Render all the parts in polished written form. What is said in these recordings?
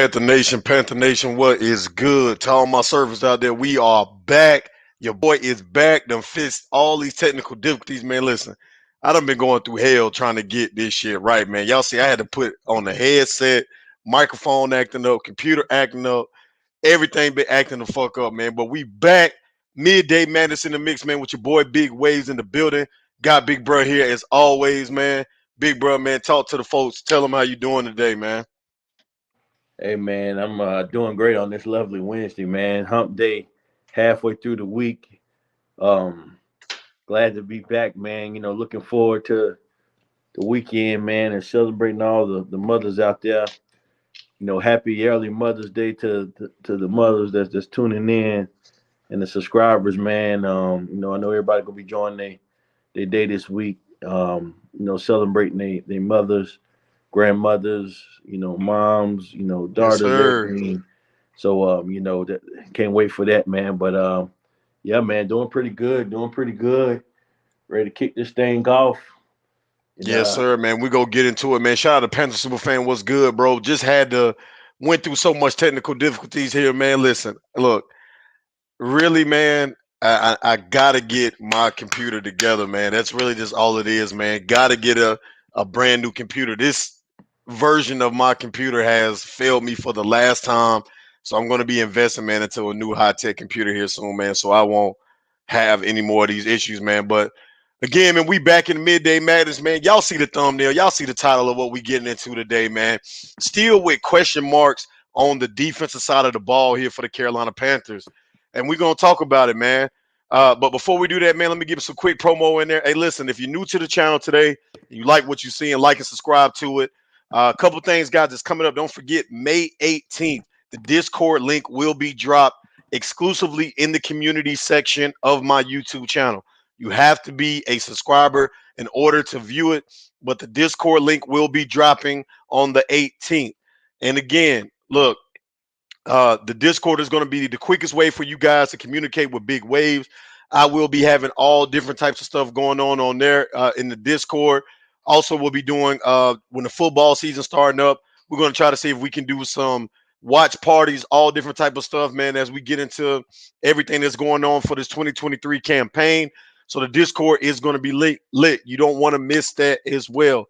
Panther Nation, what is good? To all my servers out there, we are back. Your boy is back. Done fixed all these technical difficulties, man. Listen, I done been going through hell trying to get this shit right, man. Y'all see, I had to put on the headset, microphone acting up, computer acting up, everything been acting the fuck up, man. But we back. Midday Madness in the mix, man, with your boy Big Waves in the building. Got Big Bro here as always, man. Big Bro, man, talk to the folks. Tell them how you doing today, man. Hey man, I'm doing great on this lovely Wednesday, man. Hump day, halfway through the week. Um, Glad to be back, man. Looking forward to the weekend, man, and celebrating all the mothers out there. Happy early Mother's Day to the mothers that's just tuning in and the subscribers, man. I know everybody gonna be joining their day this week. Celebrating their mothers, grandmothers, moms, Yes, daughters, sir. everything. So that can't wait for that, man. But yeah, man, doing pretty good. Ready to kick this thing off. And Yes, sir, man. We go get into it, man. Shout out to Panther Superfan. What's good, bro? Just had to went through so much technical difficulties here, man. Listen, look, really, man. I gotta get my computer together, man. That's really just all it is, man. Gotta get a brand new computer. This version of my computer has failed me for the last time, so I'm gonna be investing, man, into a new high tech computer here soon, man. So I won't have any more of these issues, man. But again, man, we back in the midday madness, man. Y'all see the thumbnail, y'all see the title of what we getting into today, man. Still with question marks on the defensive side of the ball here for the Carolina Panthers, and we're gonna talk about it, man. But before we do that, man, let me give some quick promo in there. Hey, listen, if you're new to the channel today, you like what you see, and like and subscribe to it. A couple things, guys, that's coming up. Don't forget, May 18th, the Discord link will be dropped exclusively in the community section of my YouTube channel. You have to be a subscriber in order to view it, but the Discord link will be dropping on the 18th. And again, look, the Discord is going to be the quickest way for you guys to communicate with Big Waves. I will be having all different types of stuff going on there in the Discord. Also, we'll be doing when the football season starting up. We're going to try to see if we can do some watch parties, all different type of stuff, man. As we get into everything that's going on for this 2023 campaign, so the Discord is going to be lit. You don't want to miss that as well.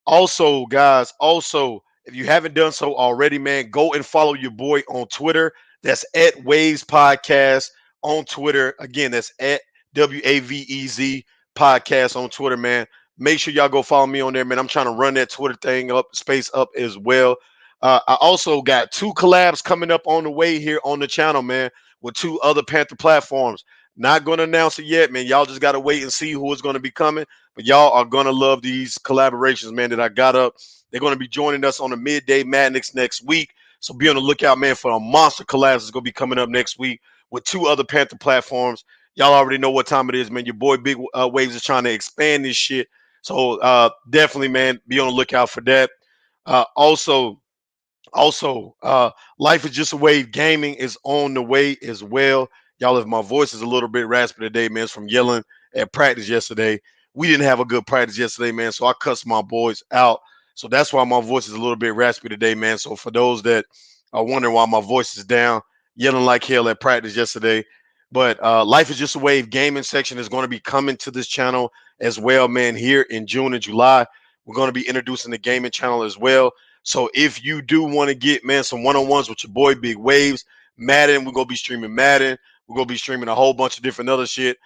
Also, guys, if you haven't done so already, man, go and follow your boy on Twitter. That's at Waves Podcast on Twitter. Again, that's at WAVEZ Podcast on Twitter, man. Make sure y'all go follow me on there, man. I'm trying to run that Twitter thing up, space up as well. I also got two collabs coming up on the way here on the channel, man, with two other Panther platforms. Not going to announce it yet, man. Y'all just got to wait and see who is going to be coming. But y'all are going to love these collaborations, man, that I got up. They're going to be joining us on the Midday Madness next week. So be on the lookout, man, for a monster collab that's going to be coming up next week with two other Panther platforms. Y'all already know what time it is, man. Your boy Big Waves is trying to expand this shit. So definitely, man, be on the lookout for that. Uh, also, also, Life is Just a Wave Gaming is on the way as well. Y'all, if my voice is a little bit raspy today, man, it's from yelling at practice yesterday. We didn't have a good practice yesterday, man, so I cussed my boys out. So that's why my voice is a little bit raspy today, man. So for those that are wondering why my voice is down, yelling like hell at practice yesterday. But Life is Just a Wave Gaming section is going to be coming to this channel as well, man, here in June and July. We're going to be introducing the gaming channel as well. So if you do want to get, man, some one-on-ones with your boy Big Waves, Madden, we're gonna be streaming Madden. We're gonna be streaming a whole bunch of different other shit.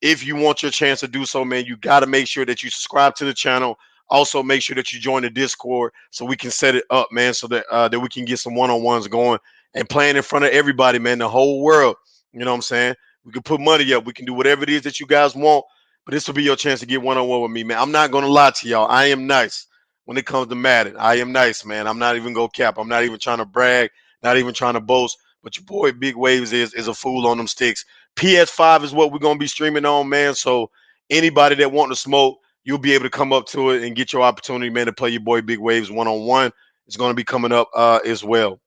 If you want your chance to do so, man, you got to make sure that you subscribe to the channel. Also, make sure that you join the Discord so we can set it up, man, so that we can get some one-on-ones going and playing in front of everybody, man, the whole world. You know what I'm saying? We can put money up. We can do whatever it is that you guys want, but this will be your chance to get one-on-one with me, man. I'm not gonna lie to y'all. I am nice when it comes to Madden. I am nice, man. I'm not even gonna cap. I'm not even trying to brag, not even trying to boast. But your boy Big Waves is a fool on them sticks. PS5 is what we're gonna be streaming on, man. So anybody that want to smoke, you'll be able to come up to it and get your opportunity, man, to play your boy Big Waves one-on-one. It's gonna be coming up as well.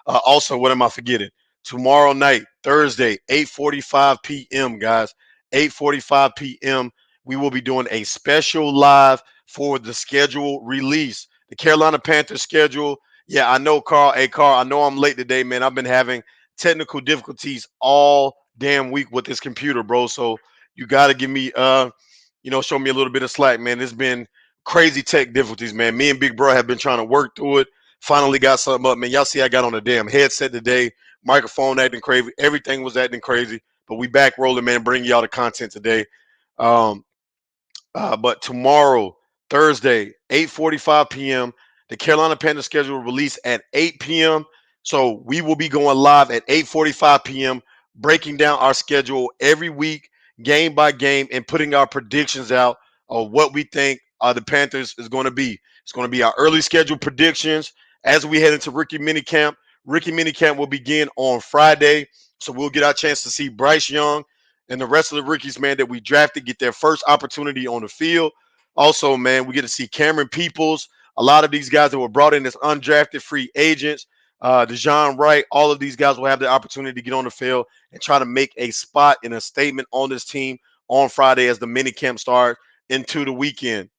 Also, what am I forgetting? Tomorrow night, Thursday, 8:45 p.m., guys. 8:45 p.m. We will be doing a special live for the schedule release. The Carolina Panthers schedule Yeah, I know, Carl. Hey, Carl, I know I'm late today, man. I've been having technical difficulties all damn week with this computer, bro. So you got to give me, show me a little bit of slack, man. It's been crazy tech difficulties, man. Me and Big Bro have been trying to work through it. Finally got something up, man. Y'all see, I got on a damn headset today. Microphone acting crazy. Everything was acting crazy, but we back rolling, man. Bringing y'all the content today. Um, but tomorrow, Thursday, 8:45 p.m., the Carolina Panthers schedule will release at 8 p.m. So we will be going live at 8:45 p.m., breaking down our schedule every week, game by game, and putting our predictions out of what we think the Panthers is going to be. It's going to be our early schedule predictions as we head into rookie minicamp. Rookie minicamp will begin on Friday, so we'll get our chance to see Bryce Young and the rest of the rookies, man, that we drafted get their first opportunity on the field. Also, man, we get to see Cameron Peoples, a lot of these guys that were brought in as undrafted free agents, Dejon Wright, all of these guys will have the opportunity to get on the field and try to make a spot and a statement on this team on Friday as the mini camp starts into the weekend.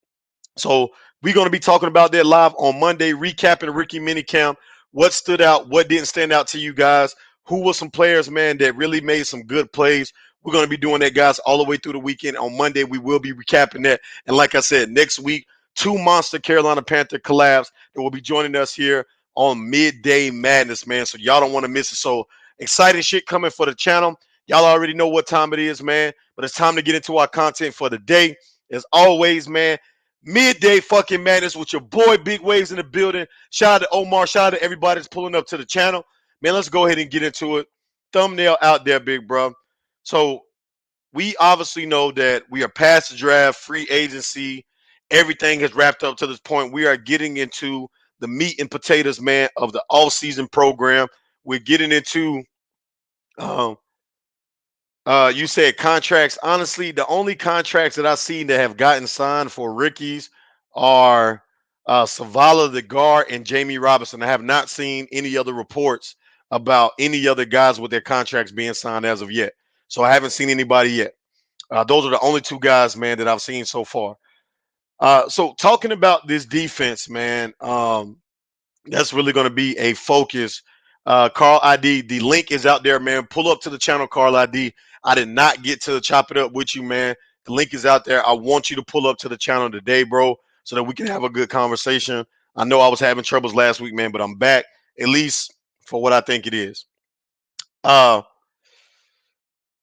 So we're going to be talking about that live on Monday, recapping the rookie minicamp. What stood out? What didn't stand out to you guys? Who were some players, man, that really made some good plays? We're going to be doing that, guys, all the way through the weekend. On Monday, we will be recapping that. And like I said, next week, two monster Carolina Panther collabs that will be joining us here on Midday Madness, man. So y'all don't want to miss it. So exciting shit coming for the channel. Y'all already know what time it is, man. But it's time to get into our content for the day. As always, man, Midday fucking madness with your boy Big Waves in the building. Shout out to Omar. Shout out to everybody that's pulling up to the channel. Man, let's go ahead and get into it. Thumbnail out there, big bro. So we obviously know that we are past the draft, free agency. Everything has wrapped up to this point. We are getting into the meat and potatoes, man, of the off-season program. We're getting into um, you said contracts. Honestly, the only contracts that I've seen that have gotten signed for rookies are Savala the guard and Jamie Robinson. I have not seen any other reports about any other guys with their contracts being signed as of yet. So I haven't seen anybody yet. Those are the only two guys, man, that I've seen so far. So talking about this defense, man, that's really going to be a focus. Carl ID, the link is out there, man. Pull up to the channel, Carl ID. I did not get to chop it up with you, man. The link is out there. I want you to pull up to the channel today, bro, so that we can have a good conversation. I know I was having troubles last week, man, but I'm back, at least for what I think it is. Uh,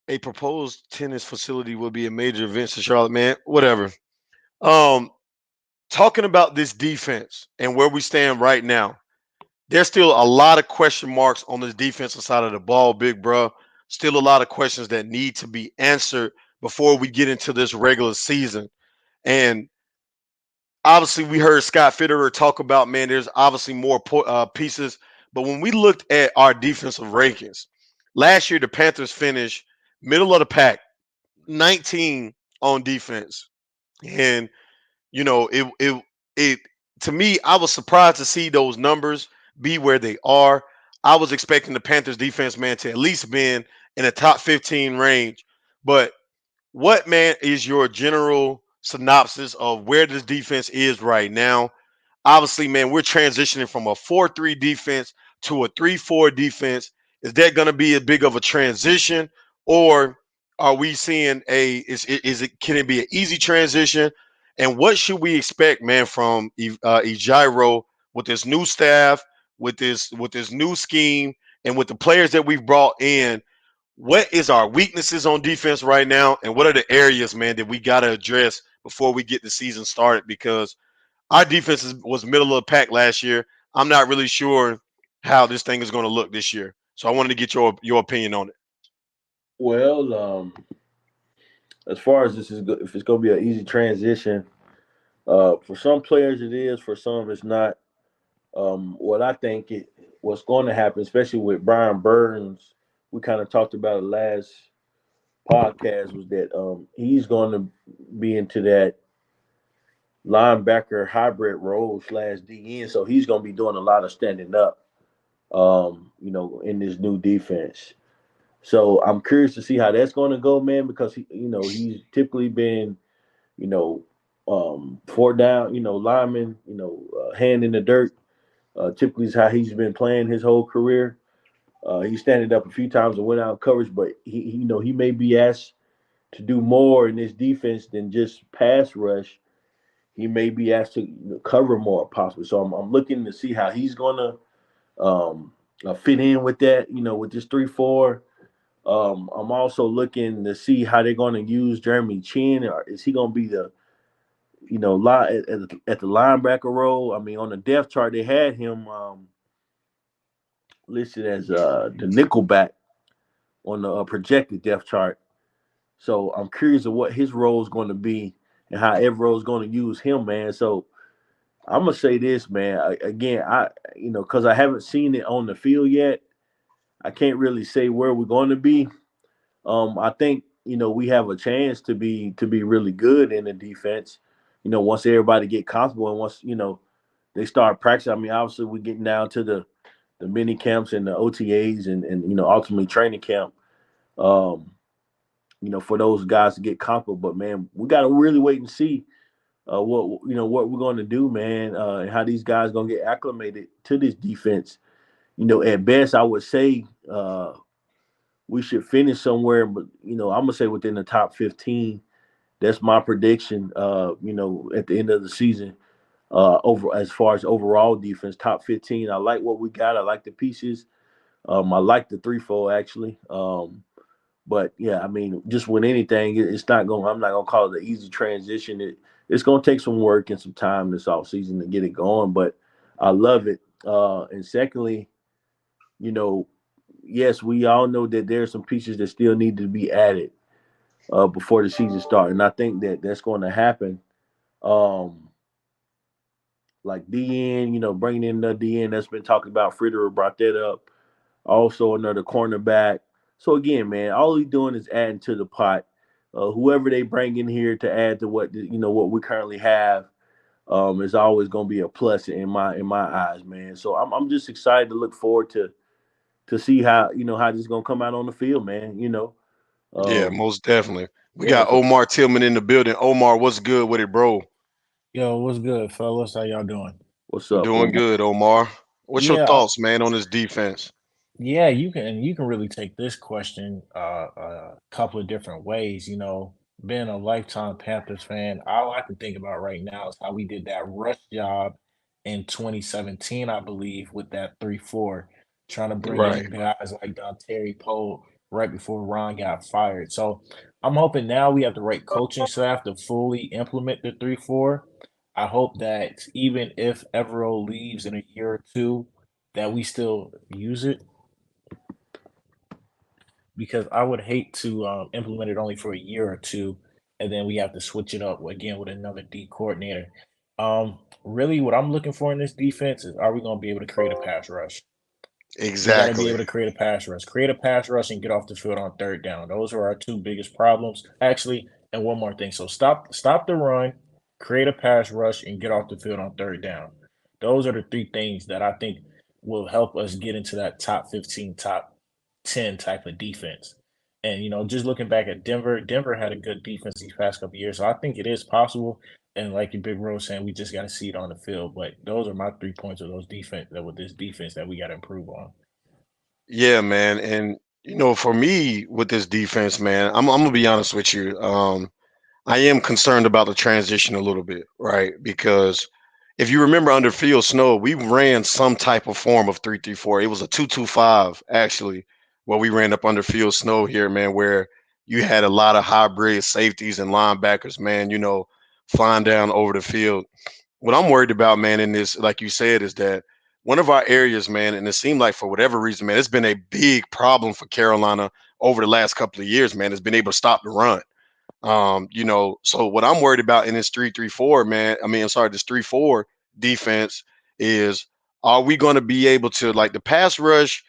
a proposed tennis facility will be a major event to Charlotte, man. Whatever. Um, Talking about this defense and where we stand right now, there's still a lot of question marks on this defensive side of the ball, big bro. Still a lot of questions that need to be answered before we get into this regular season. And obviously, we heard Scott Fitterer talk about, man, there's obviously more pieces. But when we looked at our defensive rankings, last year the Panthers finished middle of the pack, 19 on defense. And it to me, I was surprised to see those numbers be where they are. I was expecting the Panthers defense, man, to at least been in the top 15 range. But what, man, is your general synopsis of where this defense is right now? Obviously, man, we're transitioning from a 4-3 defense to a 3-4 defense. Is that going to be as big of a transition, or are we seeing is it can it be an easy transition? And what should we expect, man, from Ejiro with this new staff, with this new scheme, and with the players that we've brought in? What is our weaknesses on defense right now, and what are the areas, man, that we got to address before we get the season started? Because our defense was middle of the pack last year. I'm not really sure how this thing is going to look this year. So I wanted to get your opinion on it. Well, as far as if it's going to be an easy transition, for some players it is, for some it's not. What I think what's going to happen, especially with Brian Burns, we kind of talked about it last podcast, was that he's going to be into that linebacker hybrid role slash DN, so he's going to be doing a lot of standing up, in this new defense. So I'm curious to see how that's going to go, man, because he's typically been, you know, four down, lineman, hand in the dirt. Typically, is how he's been playing his whole career. He standing up a few times and went out coverage, but he may be asked to do more in this defense than just pass rush. He may be asked to cover more possibly. So I'm looking to see how he's going to fit in with that. With this 3-4. I'm also looking to see how they're going to use Jeremy Chin. Or is he going to be the at the linebacker role? I mean, on the depth chart they had him listed as the nickelback on the projected depth chart. So I'm curious of what his role is going to be and how Evero is going to use him, man. So I'm gonna say this, man. Again, because I haven't seen it on the field yet, I can't really say where we're going to be. I think we have a chance to be really good in the defense. Once everybody get comfortable and once they start practicing. I mean, obviously we're getting down to the mini camps and the OTAs and ultimately training camp. Um, for those guys to get comfortable. But man, we got to really wait and see what we're going to do, man, and how these guys going to get acclimated to this defense. At best, I would say we should finish somewhere, but I'm gonna say within the top 15. That's my prediction. At the end of the season, over as far as overall defense, top 15. I like what we got. I like the pieces. I like the 3-4 actually. But yeah, I mean, just with anything, it's not going. I'm not gonna call it an easy transition. It's gonna take some work and some time this off season to get it going. But I love it. And secondly, you know, yes, we all know that there are some pieces that still need to be added before the season starts, and I think that that's going to happen. Um, like DN, bringing in the DN that's been talked about. Fritter brought that up. Also another cornerback. So again, man, all he's doing is adding to the pot. Whoever they bring in here to add to what we currently have is always going to be a plus in my eyes, man. So I'm just excited to look forward to see how this is going to come out on the field, man. Yeah, Um, most definitely. We yeah. got So Omar Tillman in the building. Omar, what's good with it, bro? Yo, what's good, fellas? How y'all doing? what's up, Doing Omar? good, Omar. What's your Yeah, thoughts, man, on this defense? yeah, you can really take this question a couple of different ways. Being a lifetime Panthers fan, all I can think about right now is how we did that rush job in 2017, I believe, with that 3-4, trying to bring Right. in guys like Terry Poe right before Ron got fired. So I'm hoping now we have the right coaching staff to fully implement the 3-4. I hope that even if Evero leaves in a year or two, that we still use it because I would hate to implement it only for a year or two, and then we have to switch it up again with another D coordinator. Really, what I'm looking for in this defense is: are we going to be able to create a pass rush? We got to be Exactly. able to create a pass rush, and get off the field on third down. Those are our two biggest problems, actually. And one more thing: so stop the run, create a pass rush, and get off the field on third down. Those are the three things that I think will help us get into that top 15, top 10 type of defense. And just looking back at Denver, Denver had a good defense these past couple of years, so I think it is possible. And like your big bro saying, we just got to see it on the field. But those are my 3 points of those defense that with this defense that we got to improve on. Yeah, man. And for me with this defense, man, I'm gonna be honest with you. I am concerned about the transition a little bit, right? Because if you remember under Field Snow, we ran some type of form of 3-3-4. It was a 2-2-5 actually, where we ran up under Field Snow here, man, where you had a lot of hybrid safeties and linebackers, man, flying down over the field. What I'm worried about, man, in this, like you said, is that one of our areas, man, and it seemed like for whatever reason, man, it's been a big problem for Carolina over the last couple of years, man, has been able to stop the run. So what I'm worried about in this 3-3-4, man, I mean, I'm sorry, this 3-4 defense is, are we going to be able to, like, the pass rush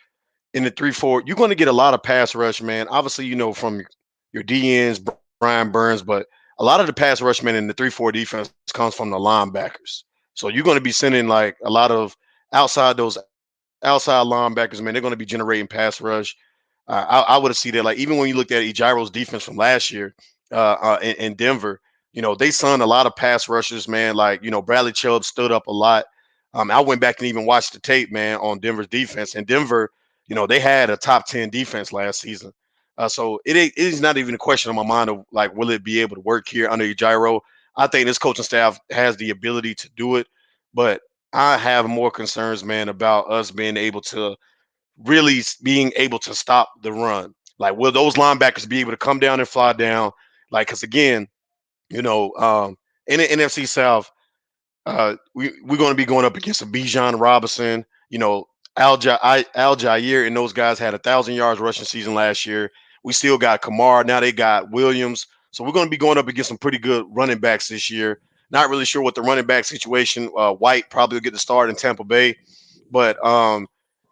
in the 3-4? You're going to get a lot of pass rush, man. Obviously, from your DNs, Brian Burns, but a lot of the pass rush, man, in the 3-4 defense comes from the linebackers. So you're going to be sending like a lot of outside linebackers, man. They're going to be generating pass rush. I would have seen that, like, even when you looked at Ejiro's defense from last year in Denver, they signed a lot of pass rushers, man. Like, Bradley Chubb stood up a lot. I went back and even watched the tape, man, on Denver's defense. And Denver, they had a top 10 defense last season. So it is not even a question on my mind of like, will it be able to work here under Gyro? I think this coaching staff has the ability to do it, but I have more concerns, man, about us being able to really being able to stop the run. Like, will those linebackers be able to come down and fly down? Like, because again, you know, in the NFC South, we're going to be going up against a Bijan Robinson, Al Jair, and those guys had 1,000 yards rushing season last year. We still got Kamara. Now they got Williams. So we're going to be going up against some pretty good running backs this year. Not really sure what the running back situation. White probably will get the start in Tampa Bay, but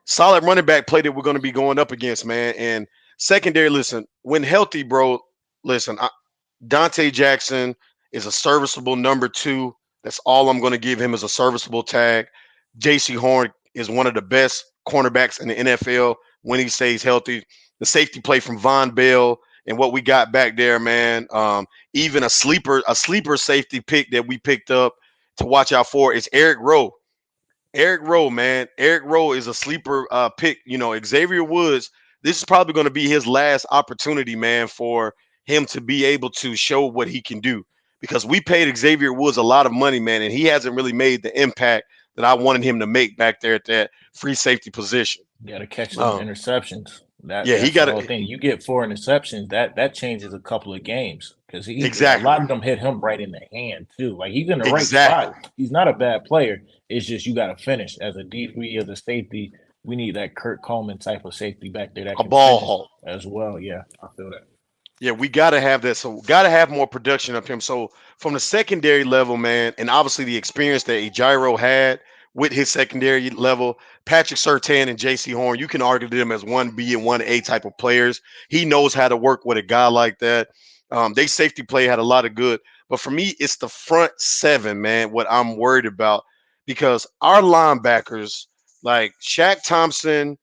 solid running back play that we're going to be going up against, man. And secondary, listen, when healthy, bro, listen, Dante Jackson is a serviceable number two. That's all I'm going to give him is a serviceable tag. J.C. Horn is one of the best cornerbacks in the NFL when he stays healthy. The safety play from Von Bell and what we got back there, man. Even a sleeper safety pick that we picked up to watch out for is Eric Rowe. Eric Rowe, man. Eric Rowe is a sleeper pick. Xavier Woods, this is probably going to be his last opportunity, man, for him to be able to show what he can do. Because we paid Xavier Woods a lot of money, man, and he hasn't really made the impact that I wanted him to make back there at that free safety position. You got to catch them Um, interceptions. That yeah, he that's the got whole it. thing. You get four interceptions, that changes a couple of games because he a Exactly. lot of them hit him right in the hand too. Like he's in the right Exactly. spot. He's not a bad player. It's just you got to finish as a D3 as a safety. We need that Kurt Coleman type of safety back there that A can ball finish hawk. as well. Yeah, I feel that. Yeah, we got to have that. So, got to have more production of him. So, from the secondary level, man, and obviously the experience that Ejiro had with his secondary level, Patrick Surtain and J.C. Horn, you can argue them as 1B and 1A type of players. He knows how to work with a guy like that. They safety play had a lot of good. But for me, it's the front seven, man, what I'm worried about because our linebackers, like Shaq Thompson,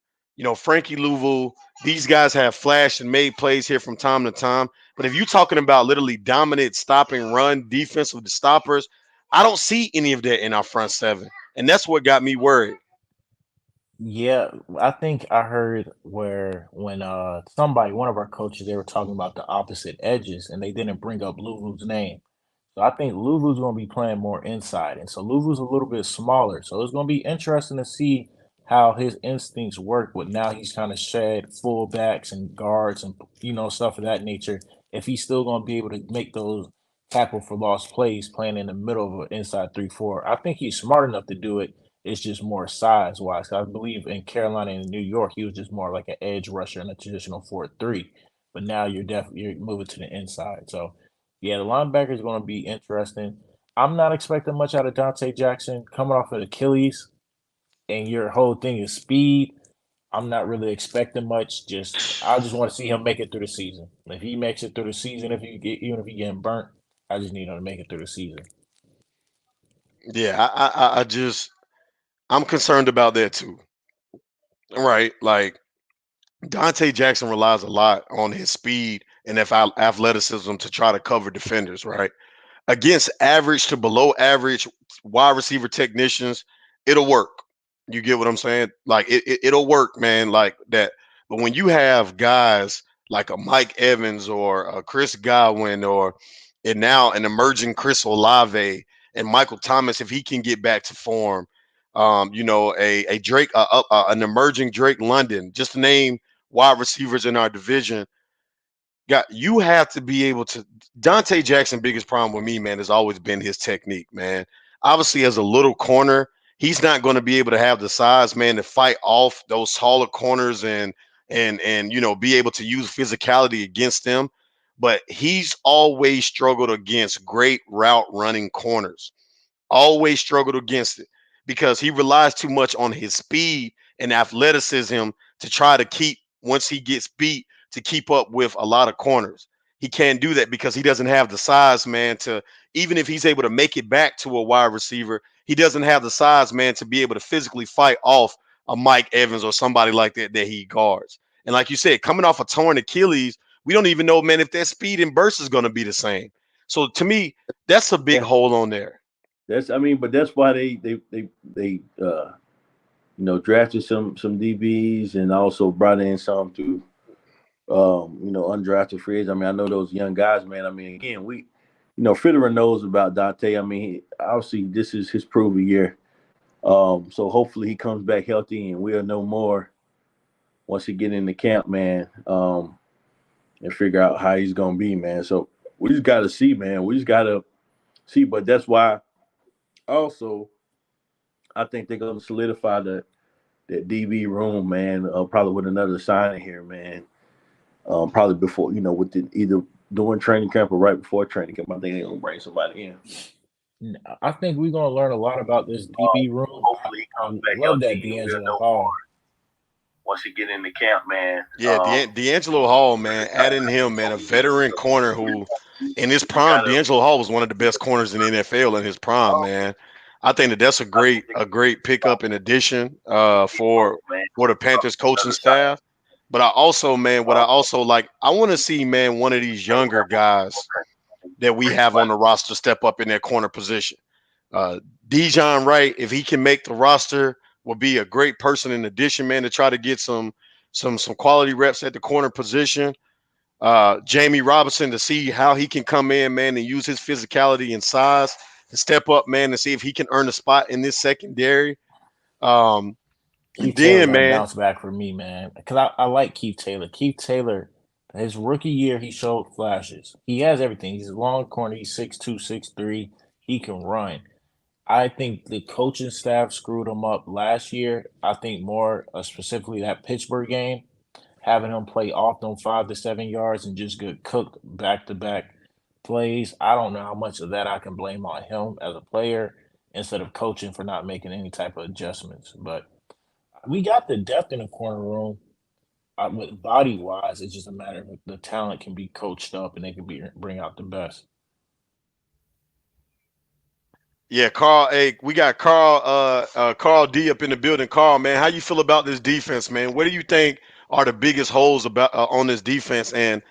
Frankie Louisville, these guys have flashed and made plays here from time to time. But if you're talking about literally dominant stopping run defense with the stoppers, I don't see any of that in our front seven. And that's what got me worried. Yeah, I think I heard where when somebody, one of our coaches, they were talking about the opposite edges and they didn't bring up Lulu's name. So I think Lulu's going to be playing more inside, and so Lulu's a little bit smaller. So it's going to be interesting to see how his instincts work. But now he's kind of shed fullbacks and guards and stuff of that nature. If he's still going to be able to make those tackle for lost plays, playing in the middle of an inside 3-4, I think he's smart enough to do it. It's just more size wise. I believe in Carolina and New York, he was just more like an edge rusher in a traditional 4-3. But now you're moving to the inside. So yeah, the linebacker is going to be interesting. I'm not expecting much out of Dante Jackson coming off of Achilles, and your whole thing is speed. I'm not really expecting much. I just want to see him make it through the season. If he makes it through the season, even if he getting burnt, I just need him to make it through the season. Yeah, I'm concerned about that too. Right. Like Dante Jackson relies a lot on his speed and athleticism to try to cover defenders, right? Against average to below average wide receiver technicians, it'll work. You get what I'm saying? Like it'll work, man, like that. But when you have guys like a Mike Evans or a Chris Godwin or and now an emerging Chris Olave and Michael Thomas, if he can get back to form, a Drake, an emerging Drake London, just to name wide receivers in our division, you have to be able to. Dante Jackson biggest problem with me, man, has always been his technique, man. Obviously as a little corner, he's not going to be able to have the size, man, to fight off those taller corners and be able to use physicality against them, but he's always struggled against great route running corners, always struggled against it because he relies too much on his speed and athleticism to try to keep once he gets beat to keep up with a lot of corners. He can't do that because he doesn't have the size, man, to even if he's able to make it back to a wide receiver, he doesn't have the size, man, to be able to physically fight off a Mike Evans or somebody like that he guards. And like you said, coming off a torn Achilles, we don't even know, man, if that speed and burst is going to be the same. So to me, that's a big Yeah, hole on there. That's I mean, but that's why they drafted some DBs and also brought in some through undrafted free agents. I mean, I know those young guys, man. I mean, again, Fitterer knows about Dante. I mean, obviously this is his proven year. So hopefully he comes back healthy and we'll know more once he get in the camp, man. And figure out how he's gonna be, man. So we just gotta see, man. We just gotta see. But that's why also I think they're gonna solidify that DB room, man. Probably with another signing here, man. Probably before with either during training camp or right before training camp. I think they're gonna bring somebody in. I think we're gonna learn a lot about this DB room. Hopefully he I comes back love that healthy and we'll D'Angelo know Hall. once he get in the camp, man. Yeah, D'Angelo Hall, man, adding him, man, a veteran corner who, in his prime, D'Angelo Hall was one of the best corners in the NFL in his prime, man. I think that that's a great pickup and addition for the Panthers coaching staff. But I also, man, what I also like, I want to see, man, one of these younger guys that we have on the roster step up in their corner position. Uh, Dijon Wright, if he can make the roster, will be a great person in addition, man, to try to get some quality reps at the corner position. Jamie Robinson to see how he can come in, man, and use his physicality and size to step up, man, and see if he can earn a spot in this secondary. Um, and Keith Taylor then, got to man, bounce back for me, man. Because I like Keith Taylor. Keith Taylor, his rookie year, he showed flashes. He has everything. He's a long corner. He's 6'2", 6'3". He can run. I think the coaching staff screwed him up last year. I think more specifically that Pittsburgh game, having him play off them 5 to 7 yards and just get cooked back to back plays. I don't know how much of that I can blame on him as a player instead of coaching for not making any type of adjustments. But we got the depth in the corner room. With body wise, it's just a matter of the talent can be coached up and they can bring out the best. yeah, Carl. Hey, we got Carl D up in the building. Carl, man, how you feel about this defense, man? What do you think are the biggest holes about on this defense? And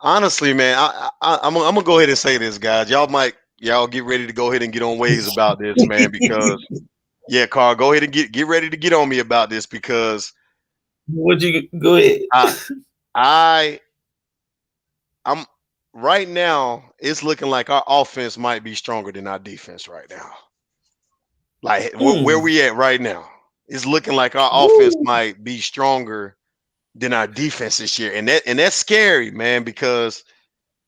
honestly, man, I'm gonna go ahead and say this, guys. Y'all get ready to go ahead and get on ways about this, man, because yeah, Carl, go ahead and get ready to get on me about this because Would you go ahead? I I I'm right now. It's looking like our offense might be stronger than our defense right now. Like where Mm. we at right now, it's looking like our offense Woo. might be stronger than our defense this year, and that's scary, man, because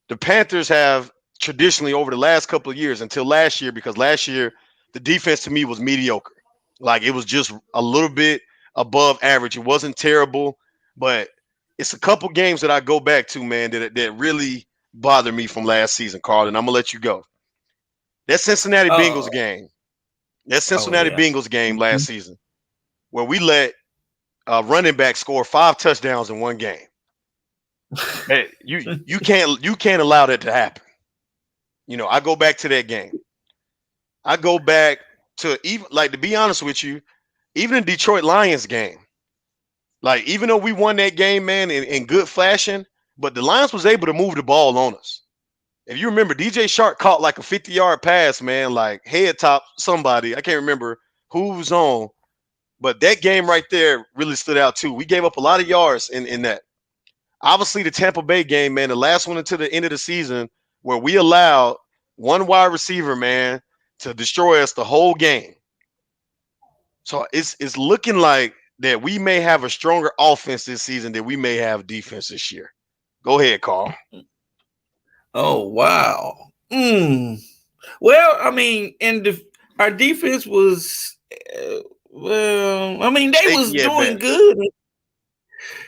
the Panthers have traditionally over the last couple of years until last year, because last year the defense to me was mediocre. Like it was just a little bit above average. It wasn't terrible, but it's a couple games that I go back to, man, that really bother me from last season, Carl. And I'm gonna let you go. That Cincinnati Bengals Oh, game, that oh Cincinnati yeah. Bengals game last Mhm. season, where we let running back score 5 touchdowns in one game. Hey, you can't allow that to happen. I go back to that game. I go back to even like to be honest with you, even the Detroit Lions game. Like even though we won that game, man, in good fashion, but the Lions was able to move the ball on us. If you remember, DJ Shark caught like a 50-yard pass, man, like head top somebody. I can't remember who was on, but that game right there really stood out too. We gave up a lot of yards in that. Obviously, the Tampa Bay game, man, the last one until the end of the season, where we allowed one wide receiver, man, to destroy us the whole game. So it's looking like that we may have a stronger offense this season than we may have defense this year. Go ahead, Carl. Oh wow. Mm. Well, I mean, our defense was well. I mean, they was Shaky at doing best. good.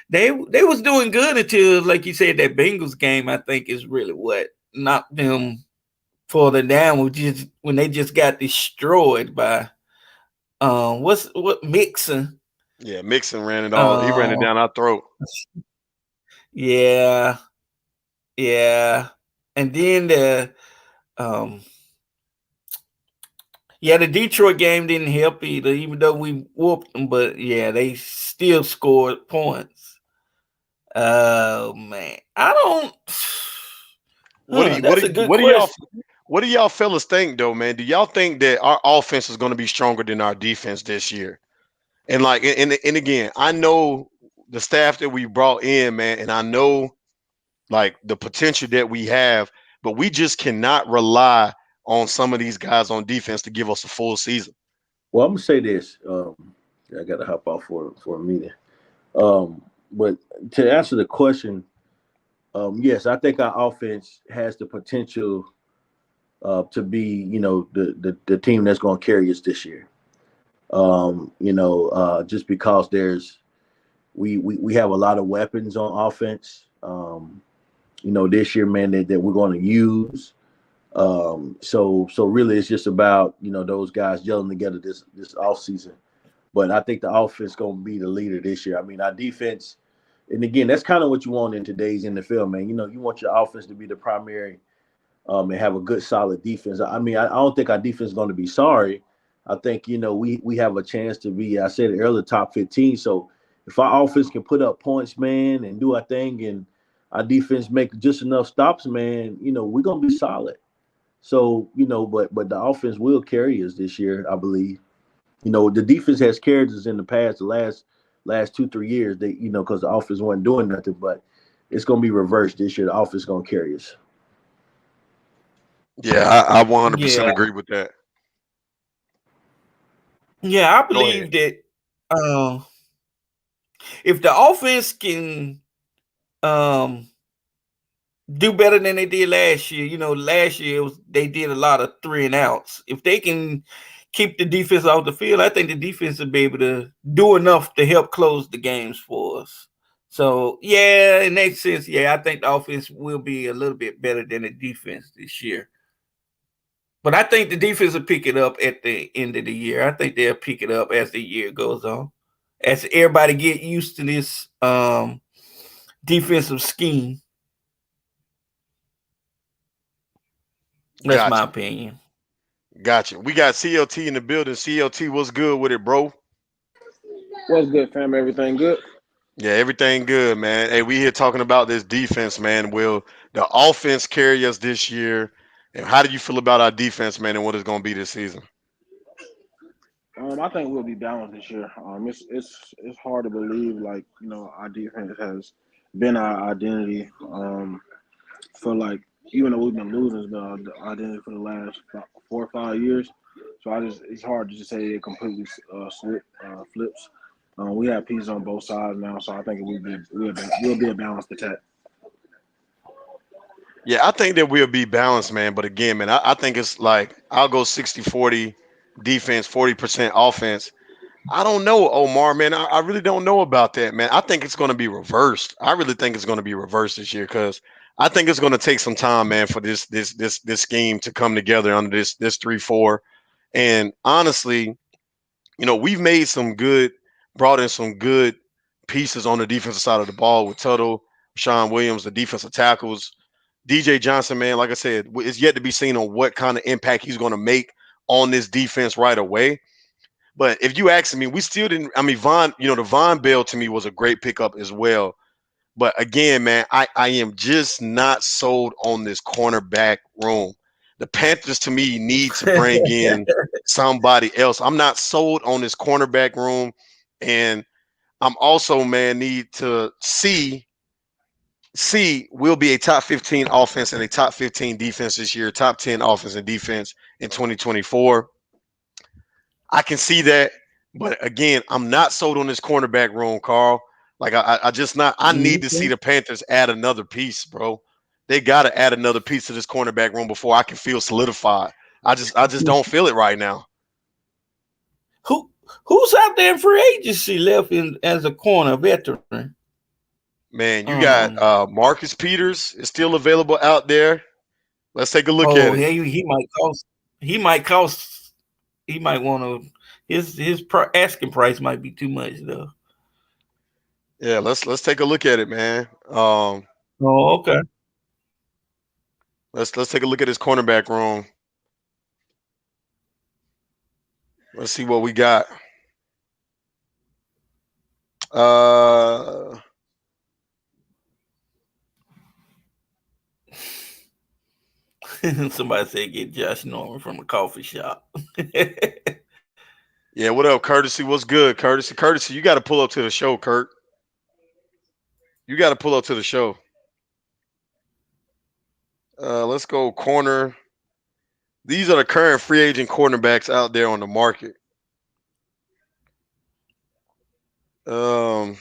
They was doing good until, like you said, that Bengals game. I think is really what knocked them further down. When they just got destroyed by what Mixon. Yeah, Mixon ran it all. He ran it Uh, down our throat. yeah, yeah, and then um the Detroit game didn't help either, even though we whooped them. But yeah, they still scored points. Oh man, I don't. What do you what That's do a you, good what do y'all question. What do y'all fellas think though, man? Do y'all think that our offense is going to be stronger than our defense this year? And like, and again, I know the staff that we brought in, man, and I know like the potential that we have, but we just cannot rely on some of these guys on defense to give us a full season. Well, I'm gonna say this. I got to hop off for a meeting. But to answer the question, yes, I think our offense has the potential to be, the team that's going to carry us this year. Just because we have a lot of weapons on offense. This year, man, that we're going to use. So really, it's just about those guys gelling together this off season. But I think the offense going to be the leader this year. I mean, our defense, and again, that's kind of what you want in today's NFL, man. You want your offense to be the primary, and have a good, solid defense. I mean, I don't think our defense is going to be sorry. I think we have a chance to be. I said it earlier, top 15. So if our offense can put up points, man, and do our thing, and our defense make just enough stops, man, we're gonna be solid. So but the offense will carry us this year, I believe. The defense has carried us in the past, the last 2-3 years. They because the offense wasn't doing nothing, but it's gonna be reversed this year. The offense gonna carry us. Yeah, I 100% Yeah, agree with that. yeah, I Go ahead. believe that uh, if the offense can um, do better than they did last year, last year they did a lot of 3 and outs. If they can keep the defense off the field, I think the defense will be able to do enough to help close the games for us. So yeah, in that sense, yeah, I think the offense will be a little bit better than the defense this year. But I think the defense will pick it up at the end of the year. I think they'll pick it up as the year goes on, as everybody get used to this defensive scheme. That's my Gotcha. opinion. Gotcha. We got CLT in the building. CLT, what's good with it, bro? What's good, fam? Everything good? Yeah, everything good, man. Hey, we here talking about this defense, man. Will the offense carry us this year? And how do you feel about our defense, man, and what it's going to be this season? I think we'll be balanced this year. It's hard to believe, like our defense has been our identity for like even though we've been losing, it's been our identity for the last 4 or 5 years. So it's hard to just say it completely flips. We have pieces on both sides now, so I think we'll be a balanced attack. Yeah, I think that we'll be balanced, man. But again, man, I think it's like I'll go 60-40 defense, 40% offense. I don't know, Omar, man. I really don't know about that, man. I think it's going to be reversed. I really think it's going to be reversed this year because I think it's going to take some time, man, for this scheme to come together under this 3-4. And honestly, we've made brought in some good pieces on the defensive side of the ball with Tuttle, Sean Williams, the defensive tackles, DJ Johnson, man. Like I said, it's yet to be seen on what kind of impact he's going to make on this defense right away. But if you ask me, we still didn't. I mean, the Von Bell to me was a great pickup as well. But again, man, I am just not sold on this cornerback room. The Panthers to me need to bring in somebody else. I'm not sold on this cornerback room. And I'm also, man, need to see will be a top 15 offense and a top 15 defense this year, top 10 offense and defense in 2024. I can see that, but again, I'm not sold on this cornerback room, Carl. Like I just not. I need to see Mhm. the Panthers add another piece, bro. They got to add another piece to this cornerback room before I can feel solidified. I just don't feel it right now. Who who's out there in free agency left in as a corner veteran? Man, you got Um. Marcus Peters is still available out there. Let's take a look Oh, at it. yeah, he might cost. He might cost. He might want to. His asking price might be too much though. Yeah, let's take a look at it, man. Oh, okay. Let's take a look at his cornerback room. Let's see what we got. Uh, Somebody said get Josh Norman from a coffee shop. Yeah, what up, Courtesy? What's good, Courtesy? Courtesy, you got to pull up to the show, Kurt. You got to pull up to the show. Let's go corner. These are the current free agent cornerbacks out there on the market. Um,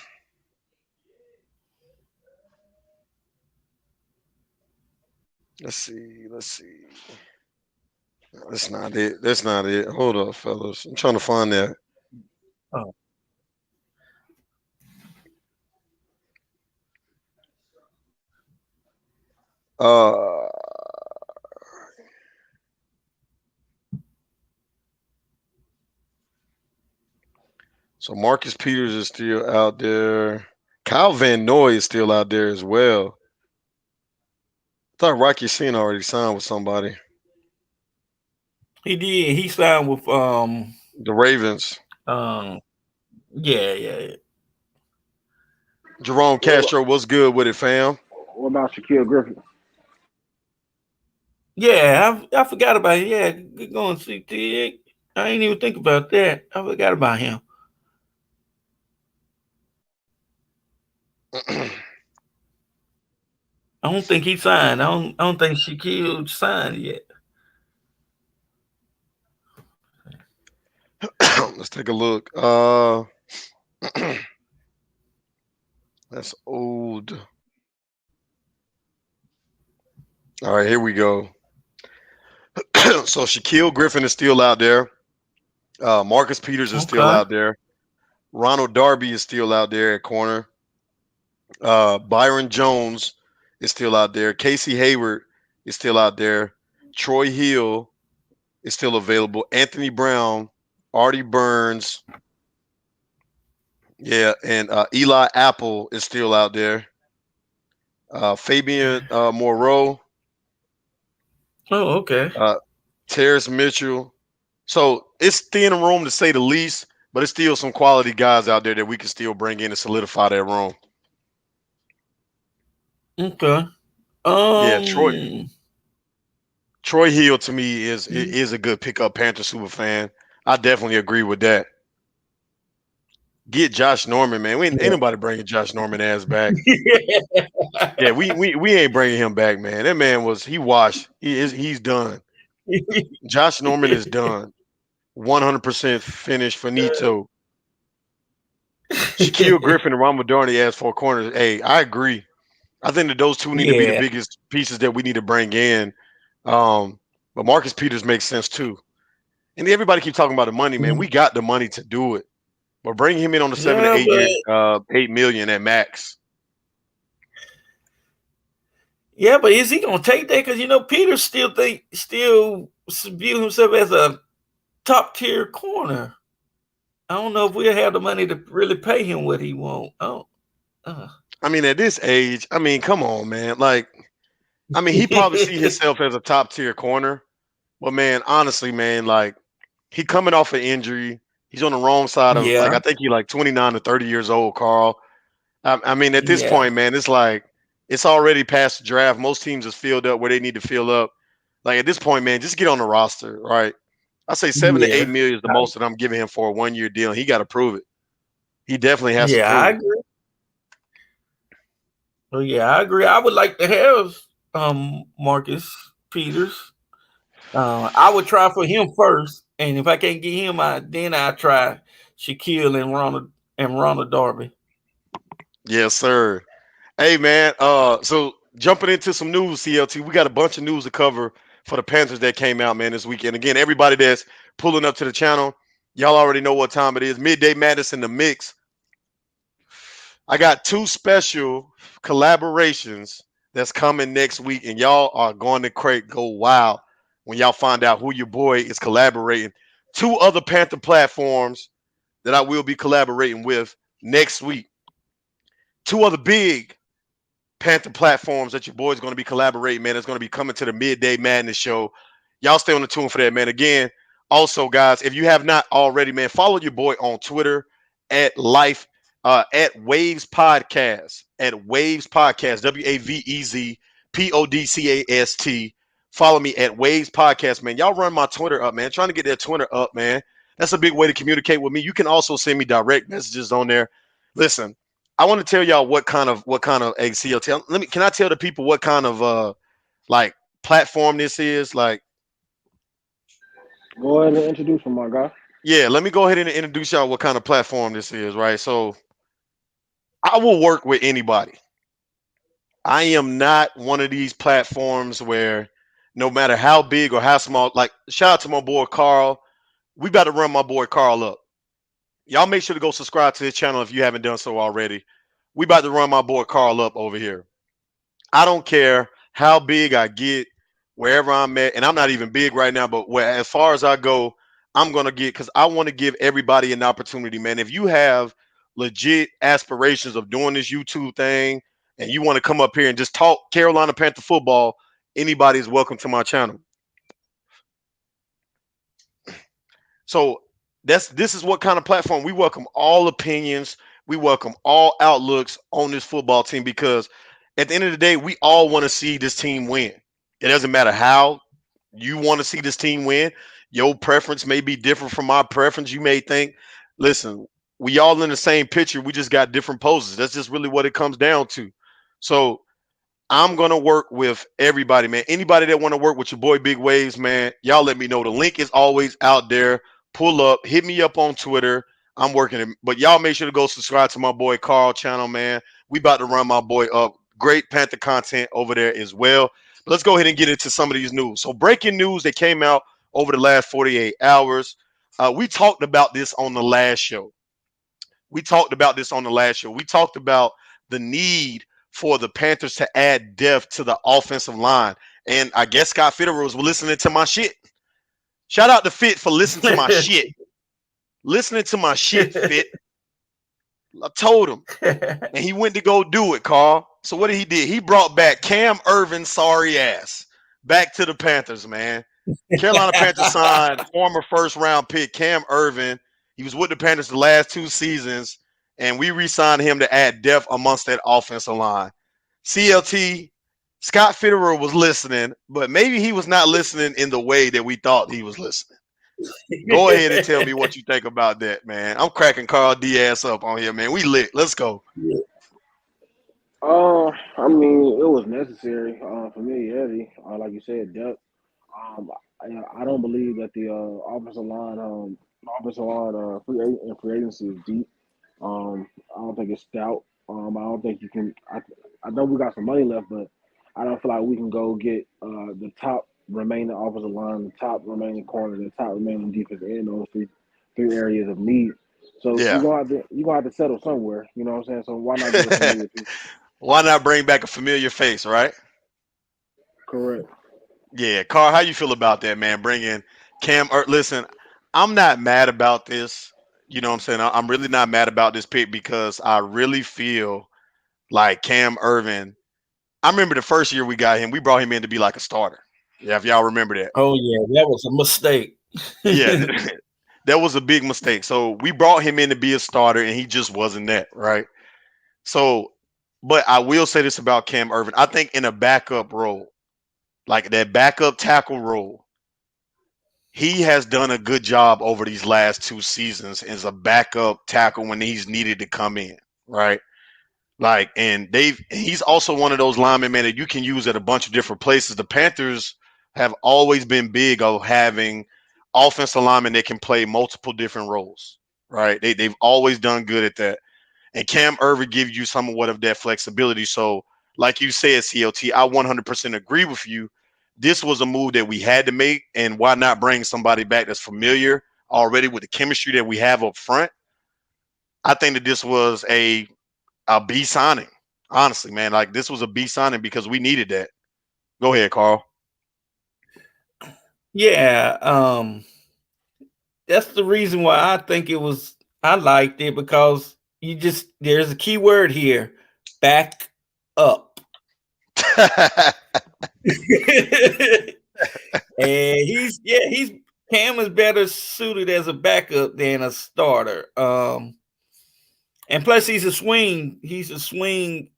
let's see. Let's see. That's not it. That's not it. Hold up, fellas. I'm trying to find that. Oh, Uh, so Marcus Peters is still out there. Kyle Van Noy is still out there as well. I thought Rocky Sin already signed with somebody. he did. He signed with The Ravens. um yeah, yeah. Jerome What, Castro, what's good with it, fam? what about Shaquille Griffin? Yeah, I forgot about it. Yeah, good going CT. I ain't even think about that. I forgot about him. I don't think he signed. I don't think Shaquille signed yet. Let's take a look. That's old. All right, here we go. So Shaquille Griffin is still out there. Marcus Peters is still Okay. out there. Ronald Darby is still out there at corner. Byron Jones is still out there. Casey Hayward is still out there. Troy Hill is still available. Anthony Brown, Artie Burns, yeah, and Eli Apple is still out there. Fabian Moreau, Oh, okay. uh, Terrence Mitchell. So it's thin room to say the least, but it's still some quality guys out there that we can still bring in and solidify that room. Okay. Yeah, Um Troy Hill to me is a good pickup. Panther super fan. I definitely agree with that. Get Josh Norman, man. We ain't nobody bringing Josh Norman ass back. Yeah, we ain't bringing him back, man. That man he washed. He's done. Josh Norman is done. 100% finished. Finito. Shaquille Griffin and Ron Darnay as four corners. Hey, I agree. I think that those two need to be the Yeah. biggest pieces that we need to bring in. Um, but Marcus Peters makes sense too. And everybody keep talking about the money, man. We got the money to do it. But bring him in on the 7 to Yeah, 8 year, but 8 million at max. is he gonna take that? Because Peter still view himself as a top tier corner. I don't know if we'll have the money to really pay him what he want. Oh, uh. I mean, at this age, I mean, come on, man. Like, I mean, he probably see himself as a top tier corner. But man, honestly, man, like he coming off an injury. He's on the wrong side of like Yeah, I think he like 29 to 30 years old, Carl. I mean, at this yeah, point, man, it's like it's already past the draft. Most teams is filled up where they need to fill up. Like at this point, man, just get on the roster, right? I say 7 to 8 million is the I, most that I'm giving him for a 1 year deal. And he got to prove it. He definitely has to yeah. I prove it. agree. Oh yeah, I agree. I would like to have Marcus Peters. I would try for him first, and if I can't get him, then I try Shaquille and Ronald Darby. Yes, sir. Hey, man. So jumping into some news, CLT, we got a bunch of news to cover for the Panthers that came out, man, this weekend. Again, everybody that's pulling up to the channel, y'all already know what time it is. Midday Madness in the mix. I got two special collaborations that's coming next week, and y'all are going to go wild when y'all find out who your boy is collaborating. Two other Panther platforms that I will be collaborating with next week. Two other big Panther platforms that your boy's going to be collaborating, man. It's going to be coming to the Midday Madness show. Y'all stay on the tune for that, man. Again, also, guys, if you have not already, man, follow your boy on Twitter at Waves Podcast, at Waves Podcast, WAVEZ PODCAST. Follow me at Waves Podcast, man. Y'all run my Twitter up, man. Trying to get that Twitter up, man. That's a big way to communicate with me. You can also send me direct messages on there. Listen, I want to tell y'all what kind of CLT. Can I tell the people what kind of like platform this is? Like, Go ahead and introduce him, my guy. yeah, let me go ahead and introduce y'all what kind of platform this is, right? So I will work with anybody. I am not one of these platforms where no matter how big or how small, like shout out to my boy Carl. We about to run my boy Carl up. Y'all make sure to go subscribe to his channel if you haven't done so already. We about to run my boy Carl up over here. I don't care how big I get, wherever I'm at, and I'm not even big right now, but where as far as I go, I'm gonna get because I want to give everybody an opportunity, man. If you have legit aspirations of doing this YouTube thing and you want to come up here and just talk Carolina Panther football, anybody is welcome to my channel. So this is what kind of platform we welcome all opinions, we welcome all outlooks on this football team because at the end of the day, we all want to see this team win. It doesn't matter how you want to see this team win. Your preference may be different from my preference. You may think, listen, we all in the same picture. We just got different poses. That's just really what it comes down to. So I'm gonna work with everybody, man. Anybody that want to work with your boy Big Waves, man, y'all let me know. The link is always out there. Pull up, hit me up on Twitter. I'm working it, but y'all make sure to go subscribe to my boy Carl channel, man. We about to run my boy up. Great Panther content over there as well. But let's go ahead and get into some of these news. So breaking news that came out over the last 48 hours. We talked about this on the last show. We talked about the need for the Panthers to add depth to the offensive line. And I guess Scott Fitterer was listening to my shit. Shout out to Fit for listening to my shit. Listening to my shit, Fit. I told him. And he went to go do it, Carl. So what did he do? He brought back Cam Irvin's sorry ass back to the Panthers, man. Carolina Panthers signed former first round pick Cam Irvin. He was with the Panthers the last 2 seasons, and we re-signed him to add depth amongst that offensive line. CLT, Scott Fitterer was listening, but maybe he was not listening in the way that we thought he was listening. Go ahead and tell me what you think about that, man. I'm cracking Carl Diaz up on here, man. We lit. Let's go. I mean, it was necessary for me, Eddie. Like you said, depth. I don't believe that the offensive line, free agency is deep. I don't think it's stout. I don't think you can. I know we got some money left, but I don't feel like we can go get the top remaining offensive line, the top remaining corner, the top remaining defense in those three areas of need. So Yeah. you're gonna have to settle somewhere. You know what I'm saying? So why not get a familiar piece? Why not bring back a familiar face, right? Correct. Yeah, Carl, how you feel about that, man? Bringing listen, I'm not mad about this. You know what I'm saying? I'm really not mad about this pick because I really feel like Cam Irvin. I remember the first year we got him, we brought him in to be like a starter. Yeah, if y'all remember that. Oh yeah, that was a mistake. Yeah, that was a big mistake. So we brought him in to be a starter, and he just wasn't that, right? So, but I will say this about Cam Irvin. I think in a backup role, like that backup tackle role, he has done a good job over these last 2 seasons as a backup tackle when he's needed to come in, right? Like, and he's also one of those linemen, man, that you can use at a bunch of different places. The Panthers have always been big of having offensive linemen that can play multiple different roles, right? They've always done good at that. And Cam Irvin gives you somewhat of that flexibility. So, like you said, CLT, I 100% agree with you. This was a move that we had to make, and why not bring somebody back that's familiar already with the chemistry that we have up front? I think that this was a B signing. Honestly, man, like this was a B signing because we needed that. Go ahead, Carl. Yeah, that's the reason why I think it was. I liked it because there's a key word here: back up. And he's Cam is better suited as a backup than a starter. And plus he's a swing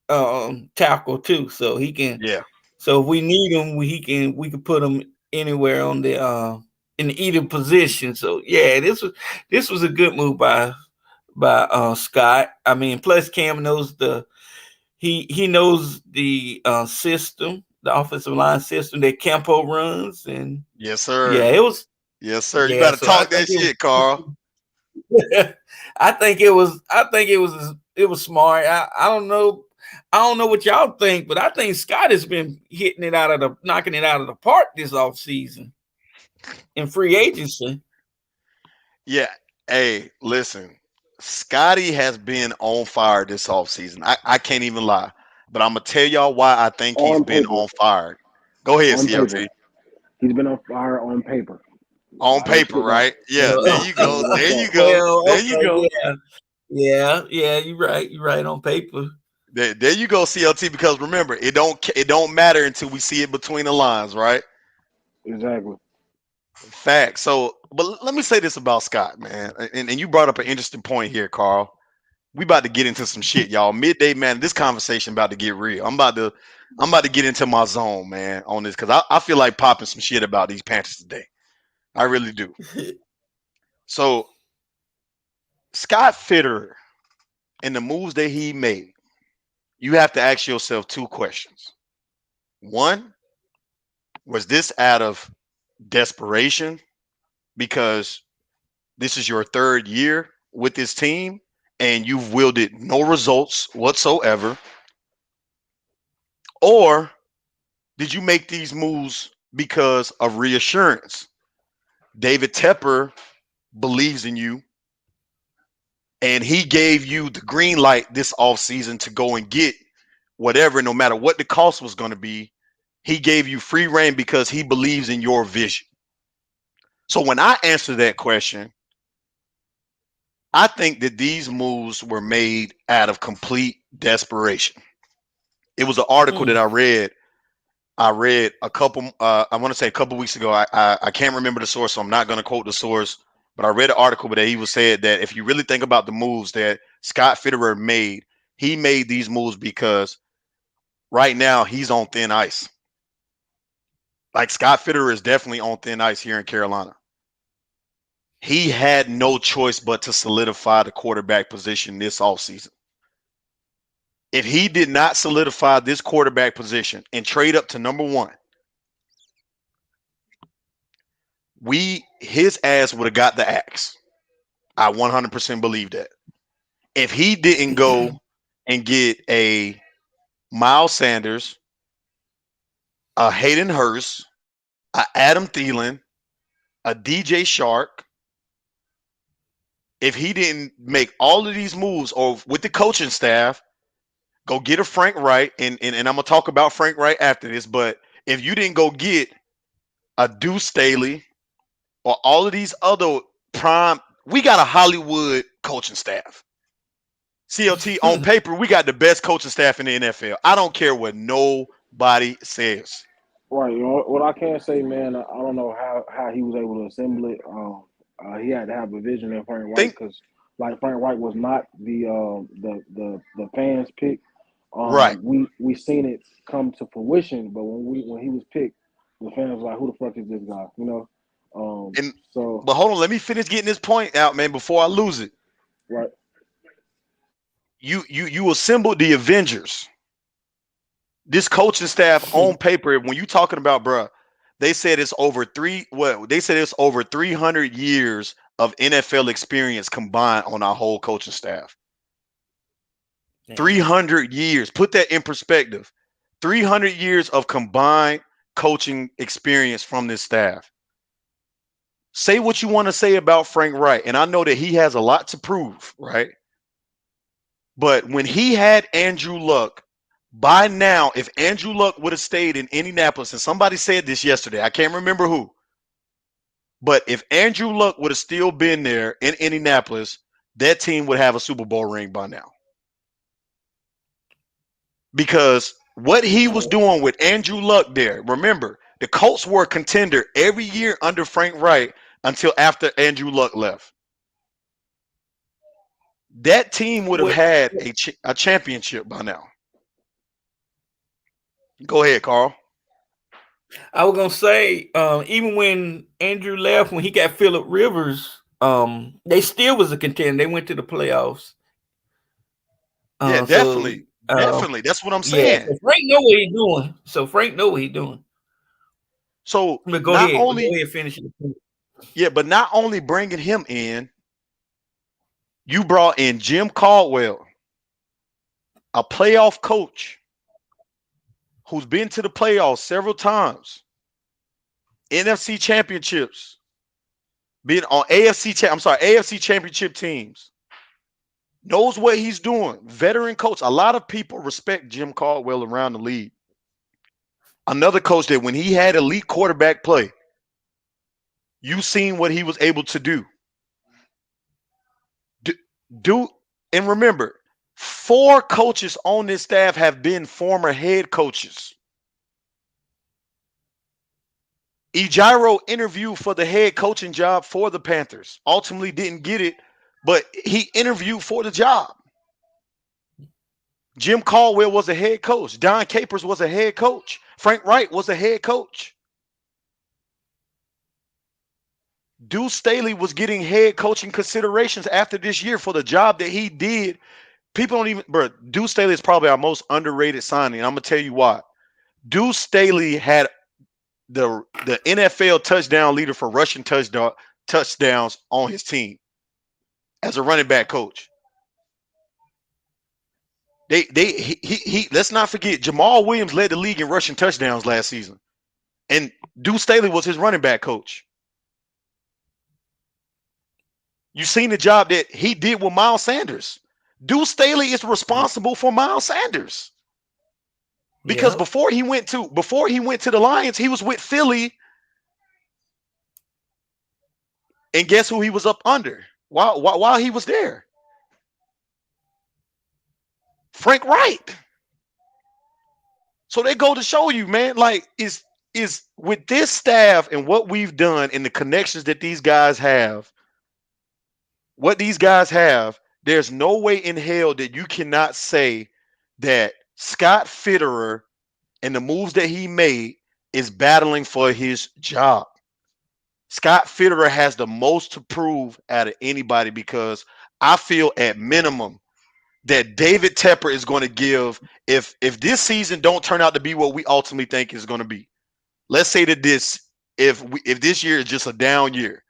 tackle too, so he can Yeah. So if we need him, we can put him anywhere on the in either position. So yeah, this was a good move by Scott. I mean, plus Cam knows he knows the system, the offensive line system that Campo runs, and Yes, yeah, sir. it was Yes, sir. You yeah. better So I talk think that it shit, Carl. I think it was smart. I don't know. I don't know what y'all think, but I think Scott has been knocking it out of the park this offseason in free agency. Yeah. Hey, listen. Scotty has been on fire this offseason. I can't even lie. But I'm gonna tell y'all why I think he's On been paper, on fire. Go ahead, on paper, CLT. he's been on fire on paper. On I hate to paper, put that. right? Yeah, there Well, you go. There you go. well, There you okay, go. yeah. You're right. You're right on paper. There you go, CLT. Because remember, it don't matter until we see it between the lines, right? Exactly. Fact. So, but let me say this about Scott, man. And you brought up an interesting point here, Carl. We about to get into some shit, y'all. Midday, man. This conversation about to get real. I'm about to get into my zone, man, on this because I feel like popping some shit about these Panthers today. I really do. So Scott Fitterer and the moves that he made, you have to ask yourself two questions. One, was this out of desperation because this is your third year with this team and you've wielded no results whatsoever? Or did you make these moves because of reassurance? David Tepper believes in you and he gave you the green light this offseason to go and get whatever, no matter what the cost was going to be. He gave you free reign because he believes in your vision. So when I answer that question, I think that these moves were made out of complete desperation. It was an article that Mm. I read a couple. I want to say a couple weeks ago. I can't remember the source, so I'm not going to quote the source. But I read an article where he was said that if you really think about the moves that Scott Fitterer made, he made these moves because right now he's on thin ice. Like Scott Fitterer is definitely on thin ice here in Carolina. He had no choice but to solidify the quarterback position this offseason. If he did not solidify this quarterback position and trade up to number one, his ass would have got the axe. I 100% believe that. If he didn't go and get a Miles Sanders, a Hayden Hurst, a Adam Thielen, a DJ Shark, if he didn't make all of these moves or with the coaching staff, go get a Frank Wright, and I'm gonna talk about Frank Wright after this, but if you didn't go get a Deuce Staley or all of these other prime, we got a Hollywood coaching staff. CLT on paper, we got the best coaching staff in the NFL. I don't care what nobody says. Right. You know, what I can say, man, I don't know how he was able to assemble it. He had to have a vision in Frank White Think because, like, Frank White was not the fans pick. right. We seen it come to fruition, but when he was picked, the fans was like, "Who the fuck is this guy?" You know. And So but hold on, let me finish getting this point out, man, before I lose it. right. You assembled the Avengers. This coaching staff on paper, when you talking about, bruh, they said it's over they said it's over 300 years of NFL experience combined on our whole coaching staff. Damn. 300 years. Put that in perspective. 300 years of combined coaching experience from this staff. Say what you want to say about Frank Wright, and I know that he has a lot to prove, right? But when he had Andrew Luck, by now, if Andrew Luck would have stayed in Indianapolis, and somebody said this yesterday, I can't remember who, but if Andrew Luck would have still been there in Indianapolis, that team would have a Super Bowl ring by now. Because what he was doing with Andrew Luck there, remember, the Colts were a contender every year under Frank Wright until after Andrew Luck left. That team would have What had a championship by now. Go ahead, Carl. I was gonna say, even when Andrew left, when he got Phillip Rivers, they still was a contender. They went to the playoffs. Yeah, So definitely, definitely. That's what I'm yeah, saying. so Frank know what he's doing. So Frank know what he's doing. So But not go only, ahead, finish it. yeah, but not only bringing him in, you brought in Jim Caldwell, a playoff coach who's been to the playoffs several times, NFC championships, been on AFC championship teams, knows what he's doing. Veteran coach. A lot of people respect Jim Caldwell around the league. Another coach that when he had elite quarterback play, you seen what he was able to do. Do, do and remember, four coaches on this staff have been former head coaches. Ejiro interviewed for the head coaching job for the Panthers. Ultimately didn't get it, but he interviewed for the job. Jim Caldwell was a head coach. Don Capers was a head coach. Frank Wright was a head coach. Deuce Staley was getting head coaching considerations after this year for the job that he did. People don't even, bro. Deuce Staley is probably our most underrated signing. I'm gonna tell you why. Deuce Staley had the NFL touchdown leader for rushing touchdowns on his team as a running back coach. He let's not forget Jamal Williams led the league in rushing touchdowns last season, and Deuce Staley was his running back coach. You seen the job that he did with Miles Sanders. Deuce Staley is responsible for Miles Sanders because Yep. before he went to the Lions, he was with Philly, and guess who he was up under while he was there? Frank Wright. So they go to show you, man, like is with this staff and what we've done and the connections that these guys have, what these guys have, there's no way in hell that you cannot say that Scott Fitterer and the moves that he made is battling for his job. Scott Fitterer has the most to prove out of anybody because I feel at minimum that David Tepper is going to give if this season don't turn out to be what we ultimately think is going to be. Let's say that if this year is just a down year,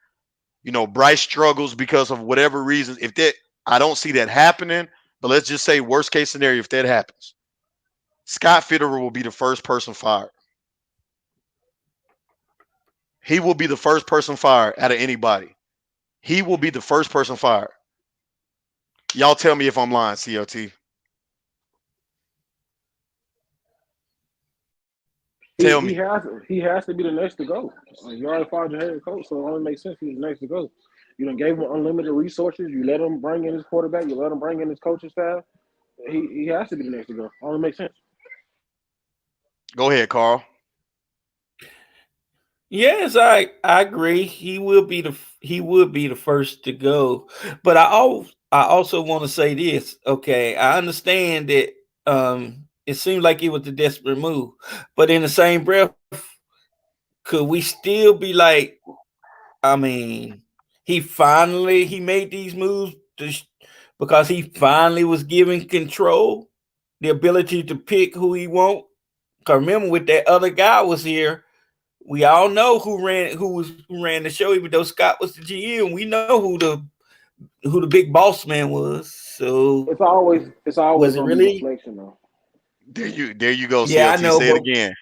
Bryce struggles because of whatever reasons. If that I don't see that happening, but let's just say worst case scenario if that happens, Scott Fitterer will be the first person fired. He will be the first person fired out of anybody. He will be the first person fired. Y'all tell me if I'm lying, COT. He Tell he me. has he has to be the next to go. You already fired your head coach, so it only makes sense he's the next to go. You done gave him unlimited resources. You let him bring in his quarterback. You let him bring in his coaching staff. He has to be the next to go. Only makes sense. Go ahead, Carl. Yes, I agree. He would be the first to go. But I also want to say this. Okay, I understand that it seemed like it was a desperate move, but in the same breath, could we still be like, I mean, he made these moves because he finally was given control, the ability to pick who he want. Cause remember, with that other guy was here, we all know who ran the show. Even though Scott was the GM, we know who the big boss man was. So It's always was it gonna be really? deflection though. There you go, Yeah, I CLT. know, Say it but again.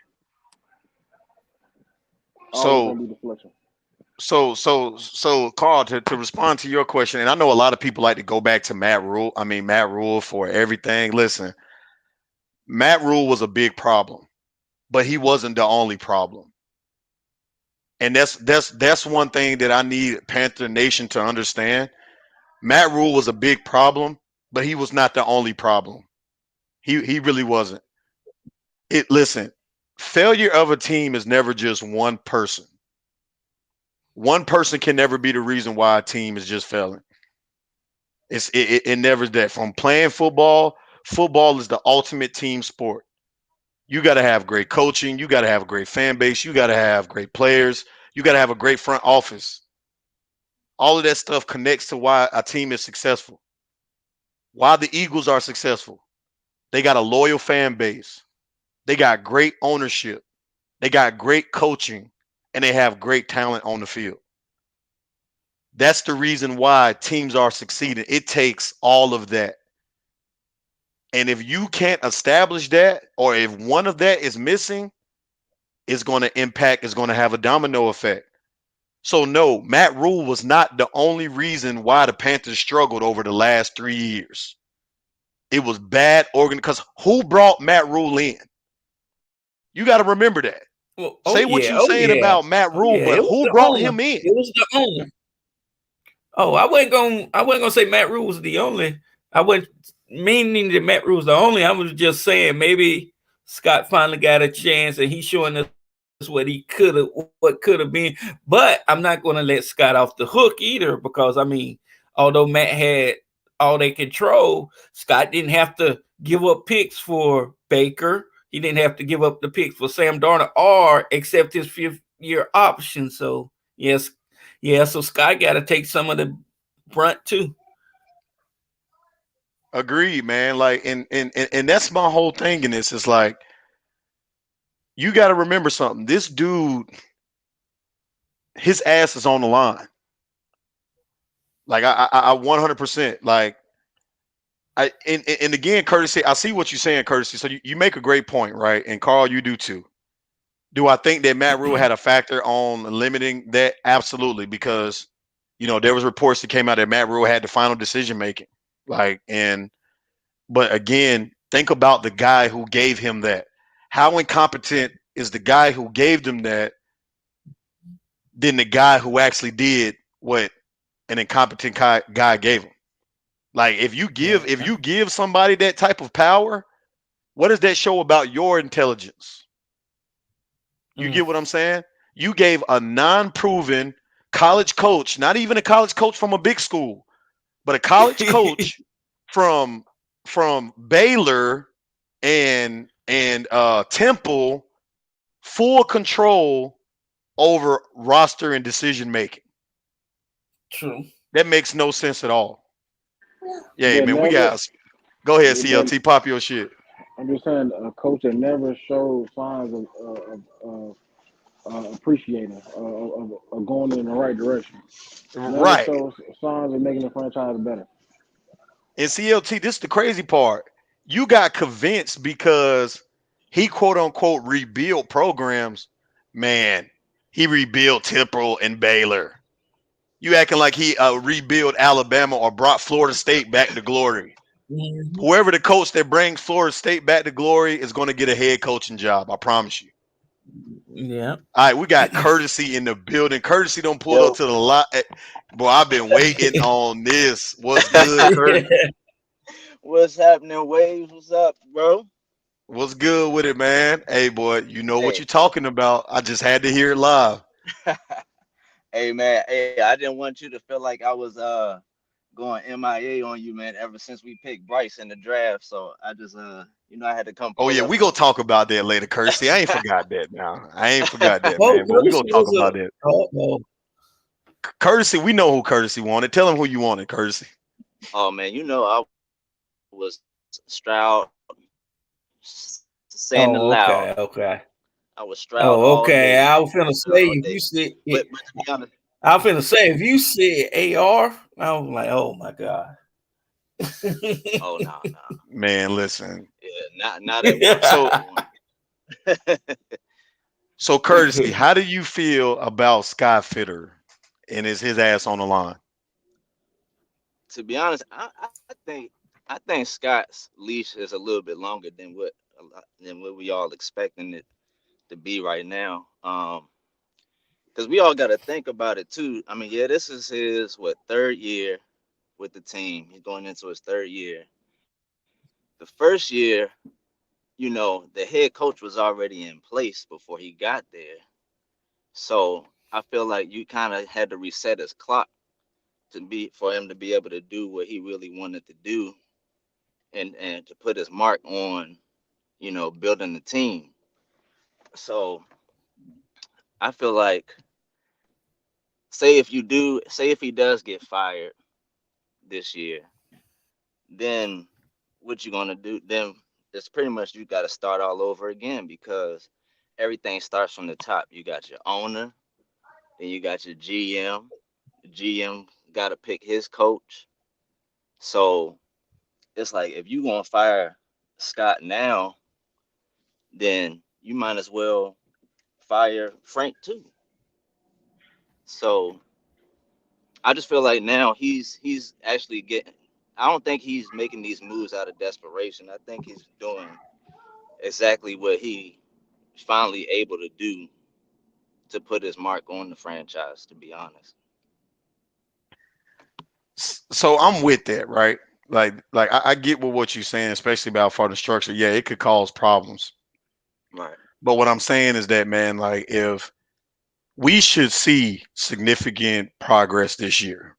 Always So gonna be deflection. so Carl, to respond to your question, and I know a lot of people like to go back to Matt Rule for everything. Listen, Matt Rule was a big problem, but he wasn't the only problem. And that's one thing that I need Panther Nation to understand. Matt Rule was a big problem, but he was not the only problem. He really wasn't. Listen, failure of a team is never just one person. One person can never be the reason why a team is just failing. It never is that. From playing football, football is the ultimate team sport. You got to have great coaching. You got to have a great fan base. You got to have great players. You got to have a great front office. All of that stuff connects to why a team is successful. Why the Eagles are successful. They got a loyal fan base. They got great ownership. They got great coaching, and they have great talent on the field. That's the reason why teams are succeeding. It takes all of that. And if you can't establish that, or if one of that is missing, it's going to impact, it's going to have a domino effect. So, no, Matt Rule was not the only reason why the Panthers struggled over the last 3 years. It was bad organ because who brought Matt Rule in? You got to remember that. Well, oh Say what yeah, you oh saying yeah, about Matt oh Rule, yeah. but It was who the brought owner. him in? It was the owner. Oh, I wasn't gonna say Matt Rule was the only. I wasn't meaning that Matt Rule was the only. I was just saying maybe Scott finally got a chance and he's showing us what could have been. But I'm not gonna let Scott off the hook either because I mean, although Matt had all that control, Scott didn't have to give up picks for Baker. He didn't have to give up the picks for Sam Darnold or accept his 5th-year option. So yes, yeah, so Scott got to take some of the brunt too. Agreed, man. Like, and that's my whole thing in this. Is like, you got to remember something. This dude, his ass is on the line. Like, I 100%. Like, and again, courtesy. I see what you're saying, courtesy. So you make a great point, right? And Carl, you do too. Do I think that Matt Rule had a factor on limiting that? Absolutely, because there was reports that came out that Matt Rule had the final decision making. Like, and but again, think about the guy who gave him that. How incompetent is the guy who gave them that than the guy who actually did what an incompetent guy gave him? Like, if Yeah. you give somebody that type of power, what does that show about your intelligence? You Mm. get what I'm saying? You gave a non-proven college coach, not even a college coach from a big school, but a college coach from Baylor and Temple full control over roster and decision making. True. That makes no sense at all. Yeah, That man, we never, got. Go ahead, that CLT, pop your shit. I'm just saying, a coach that never showed signs of appreciating, of going in the right direction. Never Right. shows signs of making the franchise better. And CLT, this is the crazy part. You got convinced because he quote unquote rebuilt programs. Man, he rebuilt Temple and Baylor. You acting like he rebuilt Alabama or brought Florida State back to glory. Mhm. Whoever the coach that brings Florida State back to glory is going to get a head coaching job. I promise you. Yeah. All right, we got Courtesy in the building. Courtesy don't pull up Yo, to the lot. Boy, I've been waiting on this. What's good, Courtesy? what's happening, Waves? What's up, bro? What's good with it, man? Hey, boy, you know what Hey, you're talking about. I just had to hear it live. hey, man. Hey, I didn't want you to feel like I was going MIA on you, man. Ever since we picked Bryce in the draft, so I just I had to come Oh pull yeah, up we on gonna talk about that later, Courtesy. I ain't forgot that now. I ain't forgot that, Oh, man. But we gonna Courtesy talk was about that. a. Oh, Courtesy, we know who Courtesy wanted. Tell him who you wanted, Courtesy. oh man, I was Stroud saying it oh, loud. okay, okay. I was Stroud Oh, all okay. day, I was finna Stroud say all if you day. said But to be honest, I was finna say if you said AR, I was like, oh my god. oh no, no, Man, listen. yeah, not at one, not So at one. so Courtesy, how do you feel about Sky Fitter and is his ass on the line? To be honest, I think Scott's leash is a little bit longer than what we all expecting it to be right now. Because we all got to think about it too. I mean, yeah, this is his third year with the team. He's going into his third year. The first year, the head coach was already in place before he got there. So I feel like you kind of had to reset his clock for him to be able to do what he really wanted to do and to put his mark on building the team. So I feel like, say if he does get fired this year, then what you gonna do? Then it's pretty much you got to start all over again because everything starts from the top. You got your owner, then you got your GM. The GM got to pick his coach. So it's like if you gonna fire Scott now, then you might as well fire Frank too. So I just feel like now he's actually getting. I don't think he's making these moves out of desperation. I think he's doing exactly what he finally able to do to put his mark on the franchise. To be honest, So I'm with that, right? Like I get what you're saying, especially about for the structure. Yeah, it could cause problems. right, But what I'm saying is that, man, like if we should see significant progress this year,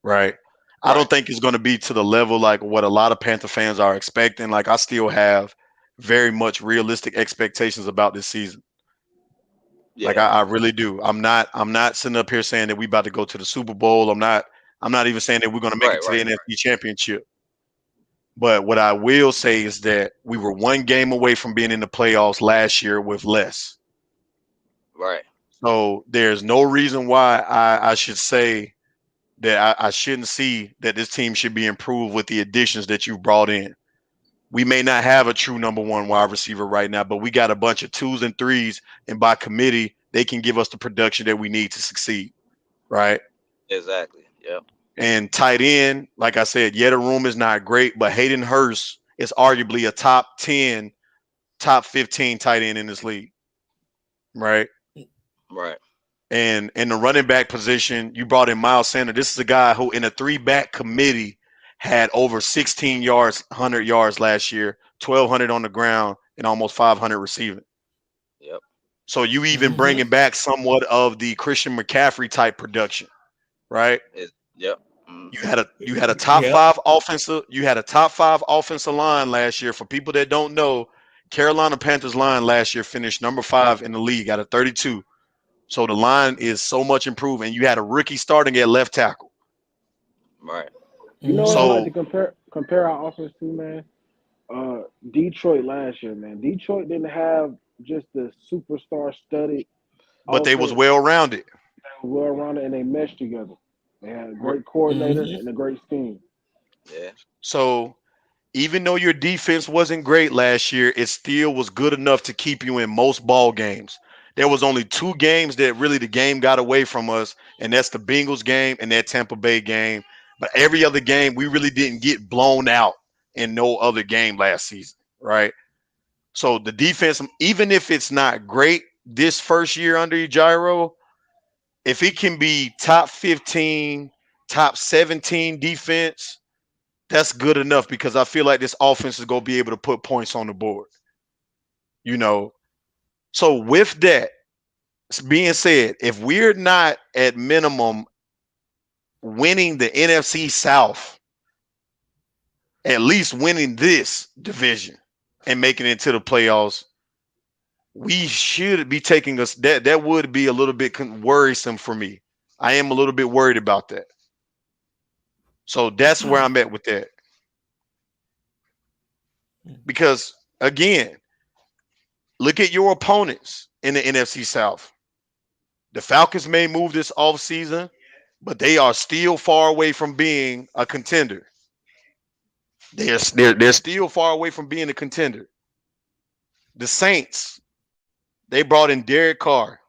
right? I right, don't think it's going to be to the level like what a lot of Panther fans are expecting. Like I still have very much realistic expectations about this season. Like yeah, I really do. I'm not sitting up here saying that we about to go to the Super Bowl. I'm not even saying that we're going to make it right, to the right, NFC Championship. But what I will say is that we were one game away from being in the playoffs last year with less. right. So there's no reason why I should say that I shouldn't see that this team should be improved with the additions that you brought in. We may not have a true number one wide receiver right now, but we got a bunch of twos and threes, and by committee, they can give us the production that we need to succeed, right? Exactly. Yep. And tight end, like I said, yeah, the room is not great, but Hayden Hurst is arguably a top 10, top 15 tight end in this league, right? Right. And in the running back position, you brought in Miles Sanders. This is a guy who, in a three-back committee, had over 16 yards, 100 yards last year, 1,200 on the ground, and almost 500 receiving. Yep. So you even Mm-hmm. bringing back somewhat of the Christian McCaffrey type production, right? Yep. You had a top Yep. five offensive you had a top five offensive line last year. For people that don't know, Carolina Panthers line last year finished number 5 in the league out of 32. So the line is so much improved, and you had a rookie starting at left tackle. Right. You know what I Mm-hmm. like to So, compare our offense to, man? Detroit last year, man. Detroit didn't have just the superstar studded but they was offense well rounded. that was well around it and they meshed together. They had a R- great coordinator Mm-hmm. and a great scheme. Yeah. So even though your defense wasn't great last year, it still was good enough to keep you in most ball games. There was only two games that really the game got away from us, and that's the Bengals game and that Tampa Bay game. But every other game, we really didn't get blown out in no other game last season, right? So the defense, even if it's not great this first year under Gyro, if it can be top 15, top 17 defense, that's good enough because I feel like this offense is going to be able to put points on the board, you know. So with that being said, if we're not at minimum winning the NFC South, at least winning this division and making it to the playoffs, we should be taking us that would be a little bit worrisome for me. I am a little bit worried about that. So that's where I'm at with that. Because again, look at your opponents in the NFC South. The Falcons may move this offseason, but they are still far away from being a contender. They're still far away from being a contender. The Saints, they brought in Derek Carr.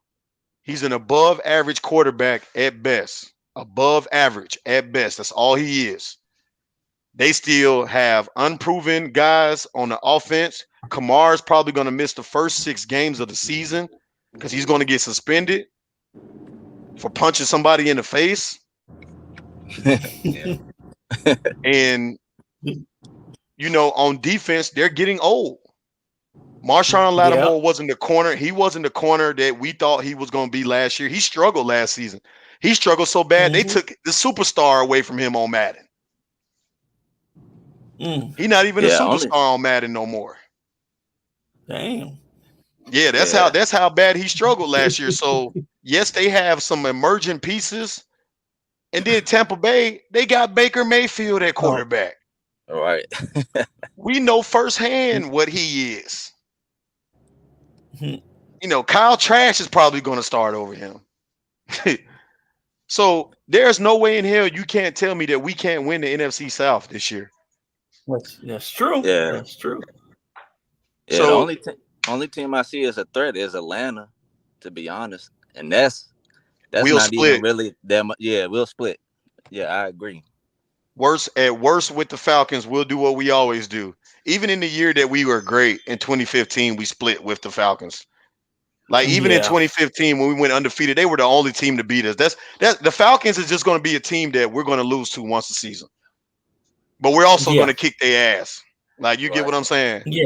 He's an above average quarterback at best. Above average at best. That's all he is. They still have unproven guys on the offense. Kamar's probably going to miss the first 6 games of the season because he's going to get suspended for punching somebody in the face. Yeah. And, on defense, they're getting old. Marshawn Yep. Lattimore wasn't the corner. He wasn't the corner that we thought he was going to be last year. He struggled last season. He struggled so bad they Mm-hmm. took the superstar away from him on Madden. Mm. He's not even a Yeah. Only superstar on Madden no more. Damn. Yeah, Yeah. that's how bad he struggled last year. So yes, they have some emergent pieces, and then Tampa Bay, they got Baker Mayfield at Oh, quarterback. All right. We know firsthand what he is. mhm. Kyle Trash is probably going to start over him. So there's no way in hell you can't tell me that we can't win the NFC South this year. That's true. Yeah. That's true. Yeah. The So only team I see as a threat is Atlanta, to be honest, and that's we'll not even split. really that much. Yeah, we'll split. Yeah, I agree. Worst with the Falcons, we'll do what we always do. Even in the year that we were great in 2015, we split with the Falcons. Like even in Yeah. 2015 when we went undefeated, they were the only team to beat us. That the Falcons is just going to be a team that we're going to lose to once a season. But we're also going Yeah. to kick their ass. Like you get Right. what I'm saying? Yeah.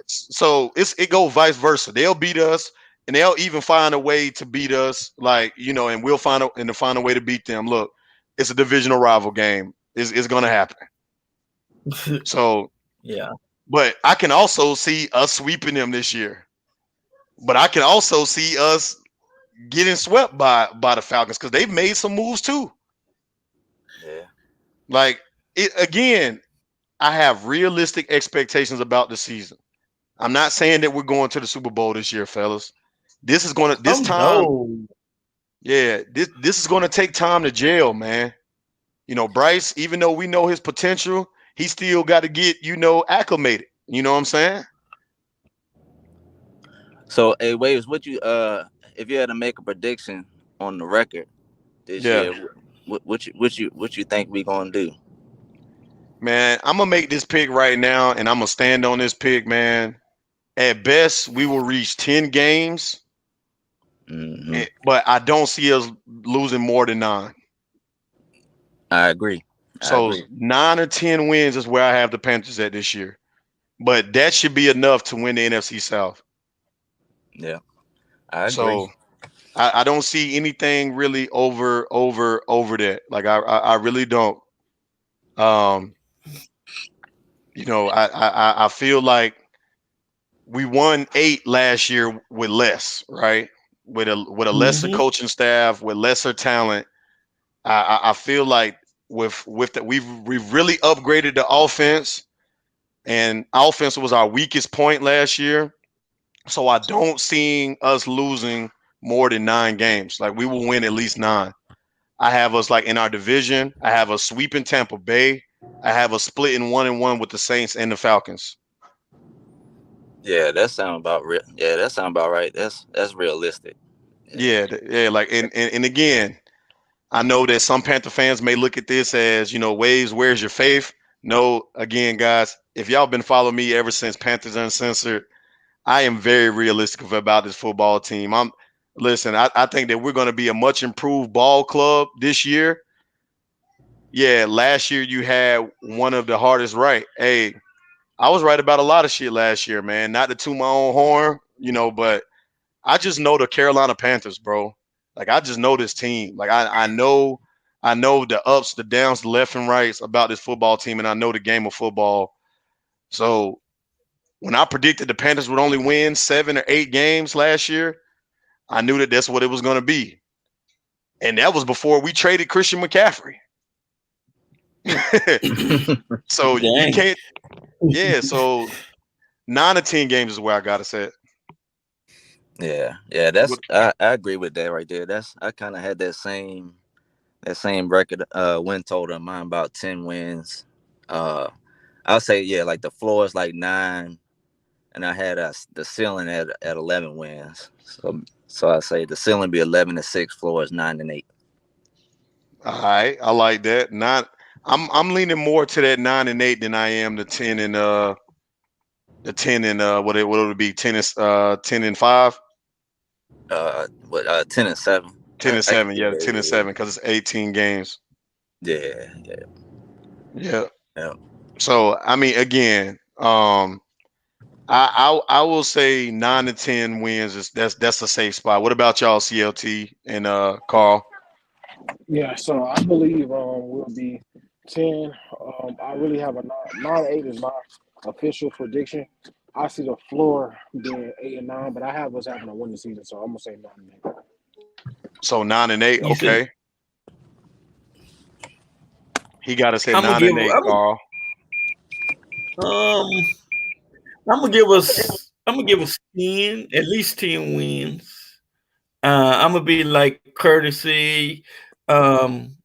So it goes vice versa. They'll beat us, and they'll even find a way to beat us. Like and we'll find a way to beat them. Look, it's a divisional rival game. It's going to happen. So, Yeah. but I can also see us sweeping them this year. But I can also see us getting swept by the Falcons because they've made some moves too. Yeah. Like it again, I have realistic expectations about the season. I'm not saying that we're going to the Super Bowl this year, fellas. This time, No. yeah, this is gonna take time to jail, man. Bryce, even though we know his potential, he still got to get, acclimated. You know what I'm saying? So, hey, Waves, what you if you had to make a prediction on the record this Yeah. year, what you think we gonna do? Man, I'm gonna make this pick right now, and I'm gonna stand on this pick, man. At best, we will reach 10 games, Hmm. but I don't see us losing more than 9. I agree. I So agree. 9 or 10 wins is where I have the Panthers at this year. But that should be enough to win the NFC South. Yeah, I agree. So I don't see anything really over that. Like I really don't. Um, I feel like we won 8 last year with less, right? With a lesser Hmm. coaching staff, with lesser talent. I feel like with that we've really upgraded the offense, and offense was our weakest point last year. So I don't see us losing more than 9 games. Like we will win at least 9. I have us like in our division. I have a sweep in Tampa Bay. I have a split in 1-1 with the Saints and the Falcons. Yeah, that sound about real. Yeah, that sound about right. That's realistic. Yeah. Yeah, yeah. Like and again, I know that some Panther fans may look at this as, Waves, where's your faith? No, again, guys, if y'all been following me ever since Panthers Uncensored, I am very realistic about this football team. Listen, I think that we're going to be a much improved ball club this year. Yeah, last year you had one of the hardest right. Hey, I was right about a lot of shit last year, man. Not to toot my own horn, but I just know the Carolina Panthers, bro. Like I just know this team. Like I know the ups, the downs, the left and rights about this football team, and I know the game of football. So when I predicted the Panthers would only win 7 or 8 games last year, I knew that that's what it was going to be, and that was before we traded Christian McCaffrey. So you Dang. can't, yeah. So 9 or 10 games is where I got to set. Yeah, yeah, I agree with that right there. I kind of had that same record win total in mind, about 10 wins. I'll say yeah, like the floor is like 9, and I had the ceiling at 11 wins. So I say the ceiling be 11-6, floor is 9-8. All right, I like that. Not, I'm leaning more to that 9-8 than I am the 10 and what it would be 10-5, What 10-7. 10 I and can 7. see Yeah, the that. 10 and 7 because it's 18 games. Yeah, yeah, Yeah. yeah. So I mean, again, I will say 9 to 10 wins is that's a safe spot. What about y'all, CLT and Carl? Yeah, so I believe we'll be 10. I really have a 9. 9-8 is my official prediction. I see the floor being 8 and 9, but I have us having a winning season, so I'm gonna say 9 and 8. So 9-8. You said Okay, he got us at I'm gonna nine give. and eight. Carl. Um, I'm gonna give us. I'm gonna give us 10, at least 10 wins. I'm gonna be like courtesy. Um,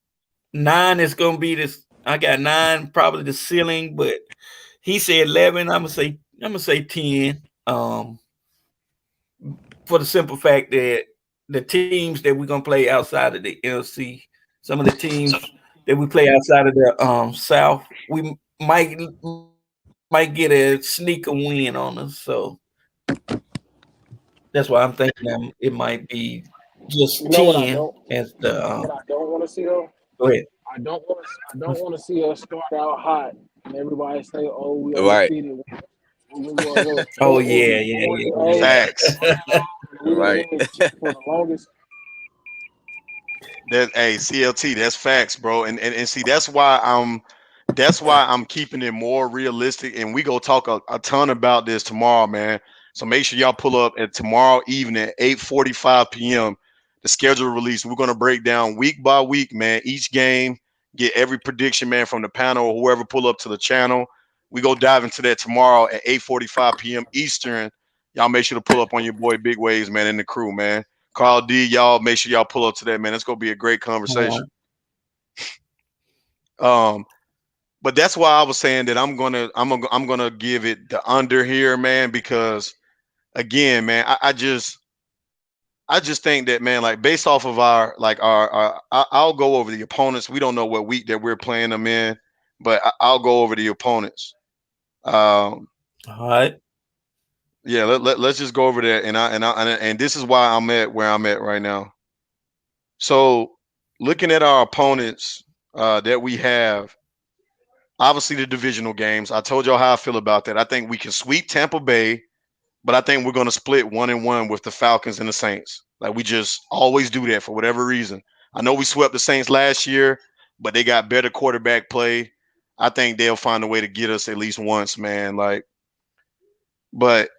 9 is gonna be this. I got 9, probably the ceiling, but he said 11. I'm gonna say 10. For the simple fact that the teams that we're gonna play outside of the NFC, some of the teams that we play outside of the South, we might get a sneaker win on us. So that's why I'm thinking it might be just You know what 10 I don't? as the What I don't want to see though? go ahead. I don't want to see us start out hot and everybody say, "Oh, we Right, undefeated. We go Oh four, yeah, we yeah, 4-0, Facts. 4-0, we the right. winning team for the longest." That hey CLT, that's facts, bro. And see that's why I'm keeping it more realistic. And we go talk a ton about this tomorrow, man. So make sure y'all pull up at tomorrow evening, 8:45 p.m. The schedule release. We're gonna break down week by week, man. Each game, get every prediction, man, from the panel or whoever pull up to the channel. We go dive into that tomorrow at 8:45 p.m. Eastern. Y'all make sure to pull up on your boy Big Waves, man, and the crew, man. Carl D, y'all make sure y'all pull up to that, man. It's gonna be a great all right. conversation. Um, but that's why I was saying that I'm gonna give it the under here, man, because again, man, I just think that, man, like based off of I'll go over the opponents. We don't know what week that we're playing them in, but I'll go over the opponents. Um, All right. yeah, let's just go over that, and this is why I'm at where I'm at right now. So looking at our opponents that we have, obviously the divisional games. I told y'all how I feel about that. I think we can sweep Tampa Bay, but I think we're going to split 1-1 with the Falcons and the Saints. Like we just always do that for whatever reason. I know we swept the Saints last year, but they got better quarterback play. I think they'll find a way to get us at least once, man. But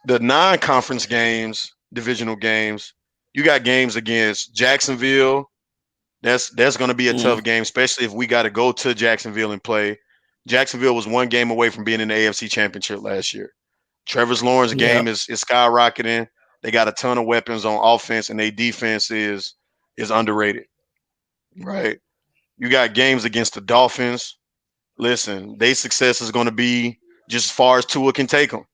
the non-conference games, divisional games, you got games against Jacksonville. That's going to be a tough Mm, game, especially if we got to go to Jacksonville and play. Jacksonville was one game away from being in the AFC Championship last year. Trevor's Lawrence yeah. game is skyrocketing. They got a ton of weapons on offense, and their defense is underrated. Right? You got games against the Dolphins. Listen, their success is going to be just as far as Tua can take them.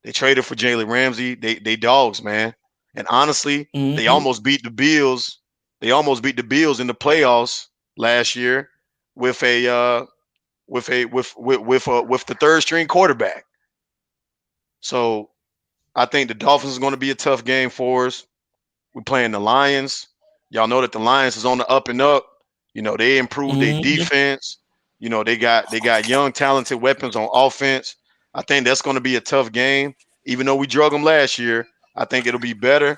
They traded for Jalen Ramsey. They dogs, man. And honestly, they Hmm. almost beat the Bills. They almost beat the Bills in the playoffs last year with a with the third string quarterback. So I think the Dolphins is going to be a tough game for us. We're playing the Lions. Y'all know that the Lions is on the up and up. They improved their Hmm. defense. They got young, talented weapons on offense. I think that's going to be a tough game. Even though we drug them last year, I think it'll be better.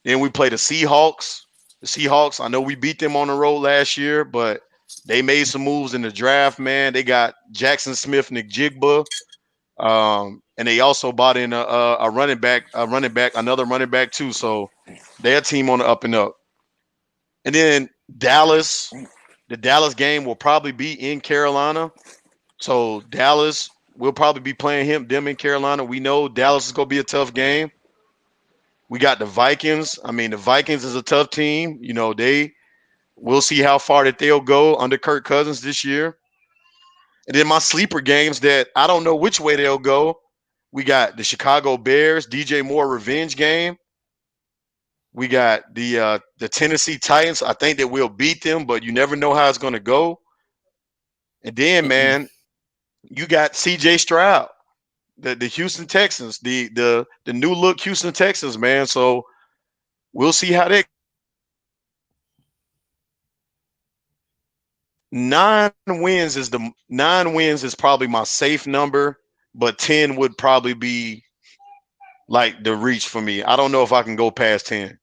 Then we play the Seahawks. The Seahawks, I know we beat them on the road last year, but they made some moves in the draft, man. They got Jackson Smith, Nick Jigba, and they also bought in a another running back too. So their team on the up and up. And then Dallas, the Dallas game will probably be in Carolina. So Dallas will probably be playing them in Carolina. We know Dallas is gonna be a tough game. We got the Vikings. I mean, the Vikings is a tough team. We'll see how far that they'll go under Kirk Cousins this year. And then my sleeper games that I don't know which way they'll go. We got the Chicago Bears, DJ Moore revenge game. We got the Tennessee Titans. I think that we'll beat them, but you never know how it's gonna go. And then, man, you got CJ Stroud, the Houston Texans, the new look Houston Texans, man. So we'll see how that nine wins is probably my safe number, but 10 would probably be like the reach for me. I don't know if I can go past 10.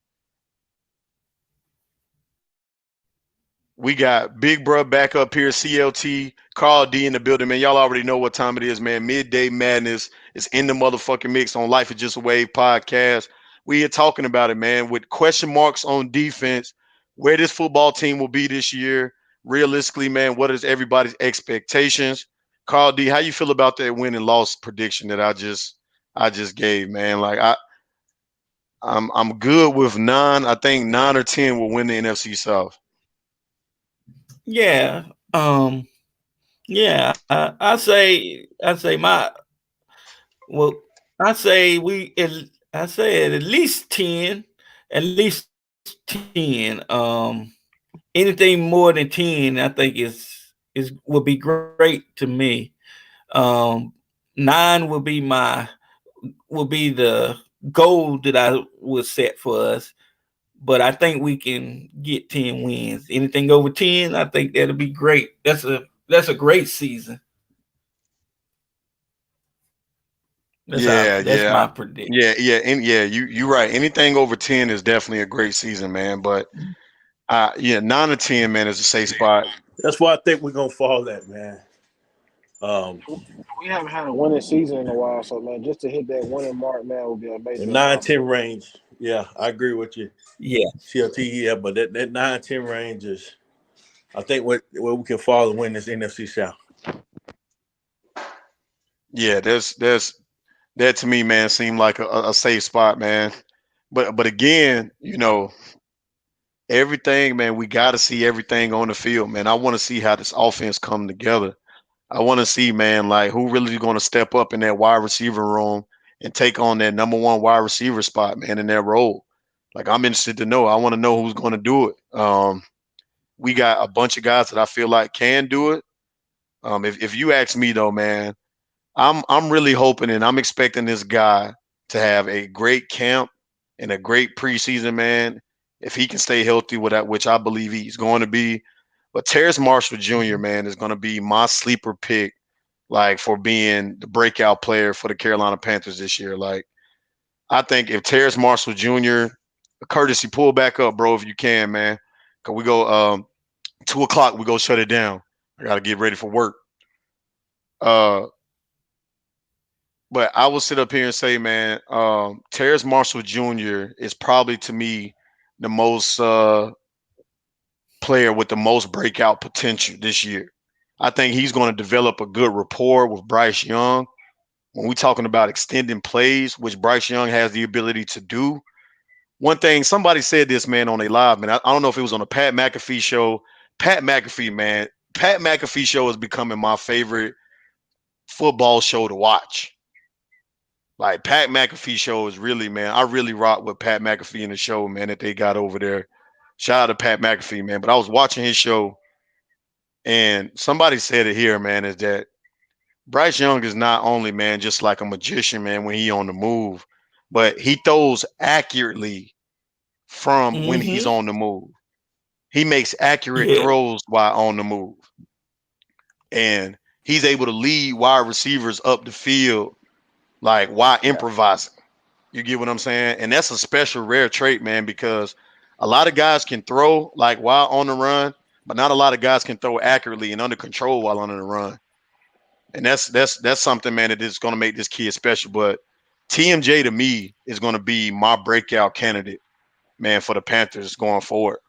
We got Big Bruh back up here, CLT, Carl D in the building, man. Y'all already know what time it is, man. Midday Madness is in the motherfucking mix on Life is Just a Wave podcast. We are talking about it, man, with question marks on defense, where this football team will be this year. Realistically, man, what is everybody's expectations? Carl D, how you feel about that win and loss prediction that I just gave, man? Like I'm good with 9. I think 9 or 10 will win the NFC South. Yeah. Yeah. I say well, I say I say at least 10, at least 10. Anything more than 10, I think is would be great to me. Um, 9 will be the goal that I would set for us. But I think we can get 10 wins. Anything over 10, I think that'll be great. That's a great season. Yeah, That's yeah, my prediction. yeah. You right. Anything over 10 is definitely a great season, man. But yeah, 9 or 10, man, is a safe spot. That's why I think we're gonna fall at, man. Um, We haven't had a winning season in a while, so man, just to hit that winning mark, man, would be a the major 9-10 accomplishment. range. Yeah, I agree with you, Yeah. CLT. Yeah, but that 9-10 range is, I think, where we can fall and win this NFC South. Yeah, there's that to me, man, seemed like a safe spot, man. But again, everything, man, we got to see everything on the field, man. I want to see how this offense come together. I want to see, man, like who really going to step up in that wide receiver room and take on that number one wide receiver spot, man, in that role. Like I'm interested to know. I want to know who's going to do it. We got a bunch of guys that I feel like can do it. If you ask me though, man, I'm really hoping and I'm expecting this guy to have a great camp and a great preseason, man. If he can stay healthy with that, which I believe he's going to be. But Terrace Marshall Jr., man, is going to be my sleeper pick, like for being the breakout player for the Carolina Panthers this year. Like I think if Terrace Marshall Jr., courtesy pull back up, bro, if you can, man. Cause we go 2 o'clock, we go shut it down. I gotta get ready for work. Uh But I will sit up here and say, man, Terrace Marshall Jr. is probably to me the most player with the most breakout potential this year. I think he's going to develop a good rapport with Bryce Young. When we're talking about extending plays, which Bryce Young has the ability to do. One thing, somebody said this, man, on a live, man. I don't know if it was on a Pat McAfee show. Pat McAfee, man. Pat McAfee show is becoming my favorite football show to watch. Like Pat McAfee show is really, man. I really rock with Pat McAfee in the show, man, that they got over there. Shout out to Pat McAfee, man. But I was watching his show, and somebody said it here, man, is that Bryce Young is not only, man, just like a magician, man, when he on the move, but he throws accurately from when he's Mm-hmm. on the move. He makes accurate Yeah. throws while on the move, and he's able to lead wide receivers up the field, like while Yeah. improvising. You get what I'm saying? And that's a special rare trait, man, because a lot of guys can throw like while on the run, but not a lot of guys can throw accurately and under control while on the run. And that's something, man, that is going to make this kid special. But TMJ to me is going to be my breakout candidate, man, for the Panthers going forward.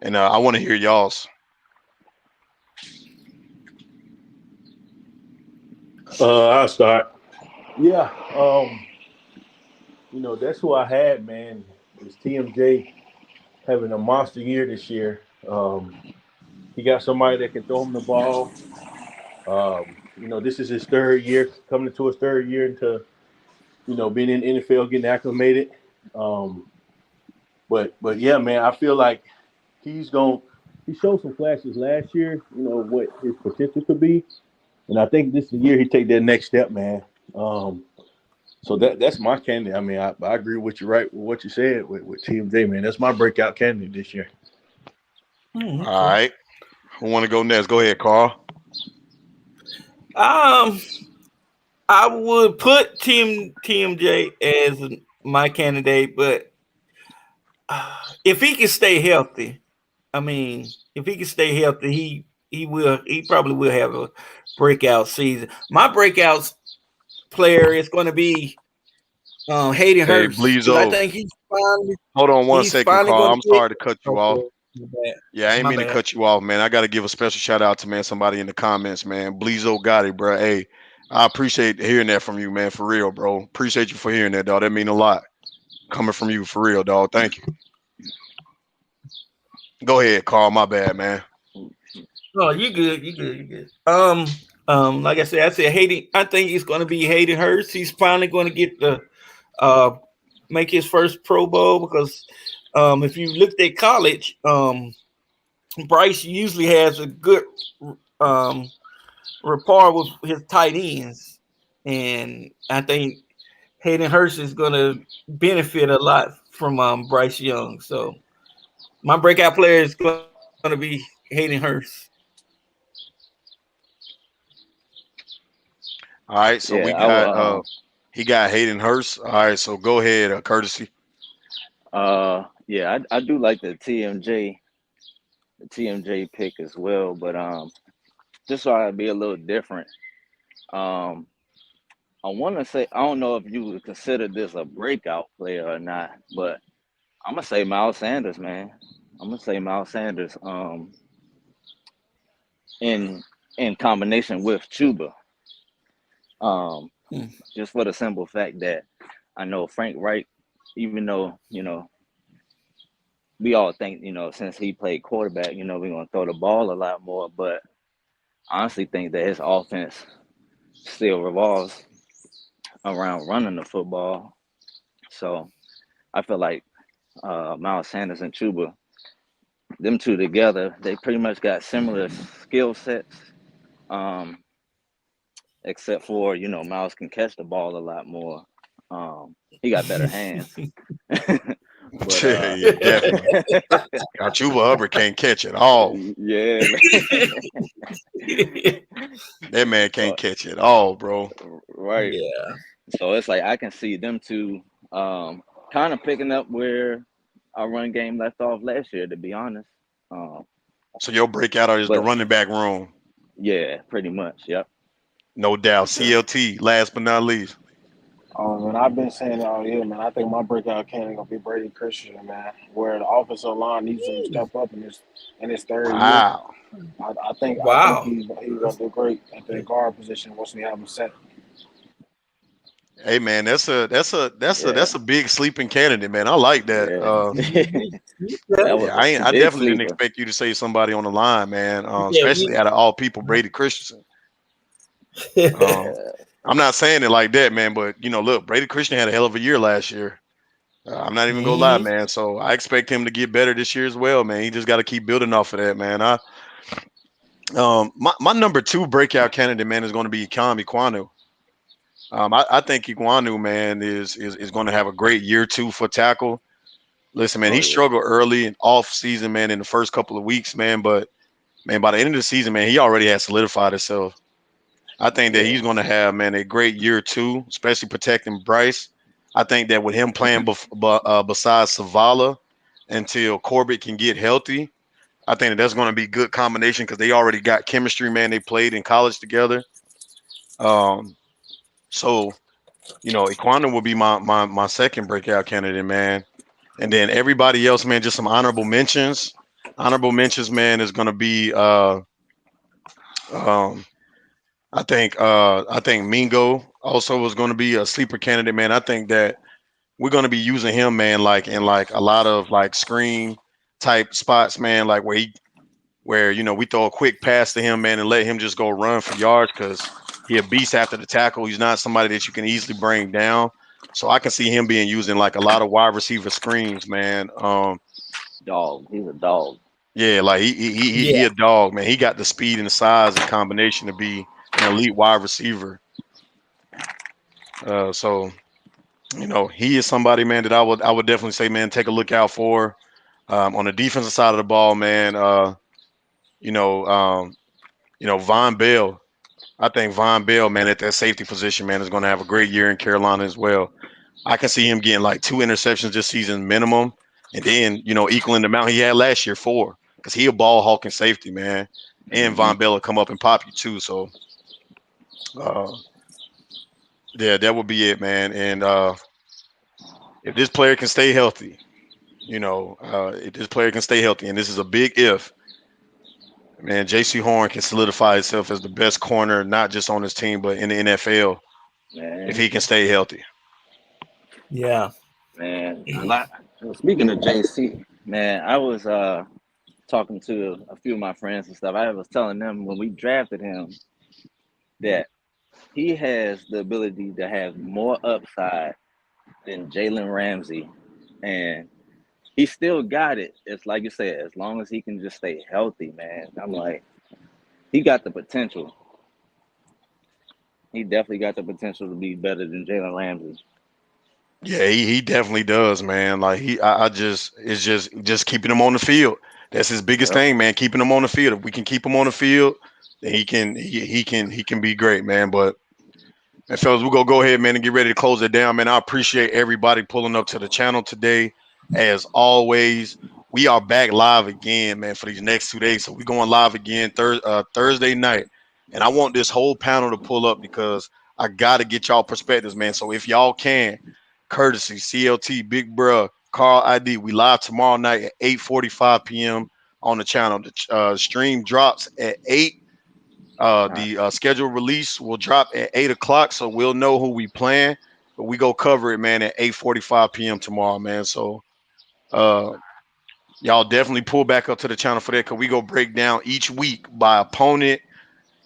And I want to hear y'all's. I'll start. Yeah. That's who I had, man. Is TMJ having a monster year this year. He got somebody that can throw him the ball. This is his third year, coming into his third year into, being in the NFL, getting acclimated. Um, but yeah, man, I feel like he showed some flashes last year, what his potential could be. And I think this is the year he take that next step, man. So that's my candidate. I mean, I agree with you right with what you said with TMJ, man. That's my breakout candidate this year. All Okay. right. Who want to go next? Go ahead, Carl. Um, I would put TMJ as my candidate, but if he can stay healthy, I mean, if he can stay healthy, he probably will have a breakout season. My breakout player is going to be Hayden Hey, Hurst because I Bleezo, think hold on one he's second, finally Carl. going I'm to get. sorry to cut you off. Okay, my bad. Yeah, I ain't My mean to bad. cut you off, man. I got to give a special shout out to man somebody in the comments, man. Bleezo got it, bro. Hey, I appreciate hearing that from you, man. For real, bro. Appreciate you for hearing that, dog. That mean a lot coming from you, for real, dog. Thank you. Go ahead, Carl. My bad, man. No, you good. You good. You good. Like I said Hayden. I think it's going to be Hayden Hurst. He's finally going to get the uh make his first Pro Bowl because if you looked at college, Bryce usually has a good um rapport with his tight ends, and I think Hayden Hurst is going to benefit a lot from Bryce Young. So my breakout player is going to be Hayden Hurst. All right, so Yeah, we I will. got he got Hayden Hurst. All right, so go ahead, courtesy. Yeah, I do like the TMJ pick as well, but just so I'd be a little different. Um, I want to say I don't know if you would consider this a breakout player or not, but I'm gonna say Miles Sanders, man. I'm gonna say Miles Sanders. In combination with Chuba. Um, Hmm. just for the simple fact that I know Frank Reich, even though we all think since he played quarterback, we're gonna throw the ball a lot more, but I honestly think that his offense still revolves around running the football. So I feel like Miles Sanders and Chuba, them two together, they pretty much got similar skill sets. Um, except for Miles can catch the ball a lot more. He got better hands, but Yeah, definitely. Chuba Hubbard can't catch it all. yeah, That man so can't catch it all, bro. right. Yeah. So it's like I can see them two kind of picking up where our run game left off last year. To be honest, um, So your breakout is the but running back room, yeah, pretty much. Yep, no doubt. for sure. CLT, last but not least. And I've been saying it all year, man. I think my breakout candidate gonna be Brady Christian, man. Where the offensive line needs him to step up in his third year. Wow. I think Wow. he's gonna do great at the guard position once we have him set. Hey man, Yeah, that's a big sleeping candidate, man. I like that. yeah. Yeah, That Yeah, was a I big definitely didn't sleeper. expect you to say somebody on the line, man. yeah, Especially out of all people, Brady Christensen. Um, Yeah, I'm not saying it like that, man, but look, Brady Christian had a hell of a year last year. I'm not even gonna lie, hmm man. So I expect him to get better this year as well, man. He just got to keep building off of that, man. My number two breakout candidate, man, is going to be Ikwanu. I think Ikwanu, man, is going to have a great year two for tackle. Listen, man, oh he yeah, struggled early and off season, man, in the first couple of weeks, man. But man, by the end of the season, man, he already has solidified himself. I think that he's yeah. going to have, man, a great year two, especially protecting Bryce. I think that with him playing besides Savala until Corbett can get healthy, I think that that's going to be good combination because they already got chemistry, man. They played in college together. Um, so Iquana will be my second breakout candidate, man. And then everybody else, man, just some honorable mentions. Honorable mentions, man, is going to be um, I think Mingo also was going to be a sleeper candidate, man. I think that we're going to be using him, man, like in like a lot of like screen type spots, man, like where we throw a quick pass to him, man, and let him just go run for yards because he a beast after the tackle. He's not somebody that you can easily bring down. So I can see him being used in like a lot of wide receiver screens, man. Dog. He's a dog. Yeah, like he Yeah. a dog, man. He got the speed and the size and combination to be an elite wide receiver. So he is somebody, man, that I would definitely say, man, take a look out for. On the defensive side of the ball, man. You know, um, Von Bell. I think Von Bell, man, at that safety position, man, is going to have a great year in Carolina as well. I can see him getting like 2 interceptions this season minimum, and then equaling the amount he had last year, 4. because he a ball hawking safety, man. And Hmm. Von Bell come up and pop you too. So uh, yeah, that would be it, man. And if this player can stay healthy, if this player can stay healthy, and this is a big if, man, J.C. Horn can solidify himself as the best corner, not just on his team, but in the NFL if Man, he can stay healthy. Yeah. man. Speaking of JC, man, I was talking to a few of my friends and stuff. I was telling them when we drafted him that he has the ability to have more upside than Jalen Ramsey, and he still got it. It's like you said, as long as he can just stay healthy, man. I'm like, he got the potential. He definitely got the potential to be better than Jalen Ramsey. Yeah, he definitely does, man. Like I just it's just keeping him on the field. That's his biggest Yep. thing, man. Keeping him on the field. If we can keep him on the field, then he can be great, man. But and fellas, we're gonna go ahead, man, and get ready to close it down, man. I appreciate everybody pulling up to the channel today. As always, we are back live again, man, for these next 2 days. So we're going live again Thursday night. And I want this whole panel to pull up because I gotta get y'all perspectives, man. So if y'all can, courtesy, CLT, Big Bruh, Carl ID, we live tomorrow night at 8:45 p.m. on the channel. The stream drops at 8. All right. The scheduled release will drop at 8 o'clock, so we'll know who we playing. But we go cover it, man, at 8:45 p.m. tomorrow, man. So uh, y'all definitely pull back up to the channel for that, cause we go break down each week by opponent,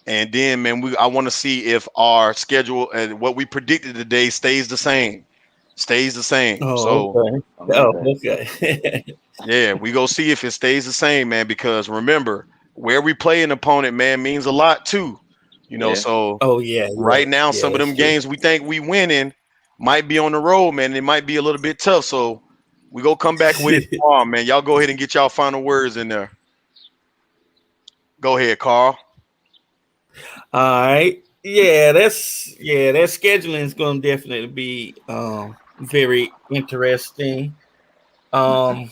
and then man, I want to see if our schedule and what we predicted today stays the same. Stays the same. Oh, So okay. Oh, Oh, okay. okay. yeah, we go see if it stays the same, man. Because remember, where we play an opponent, man, means a lot too. Yeah. So Oh, yeah, yeah, right now, yeah. some of That's them true. games we think we winning might be on the road, man. It might be a little bit tough. So we go come back with it tomorrow, man. Y'all go ahead and get y'all final words in there. Go ahead, Carl. All right. That scheduling is going to definitely be very interesting. Um,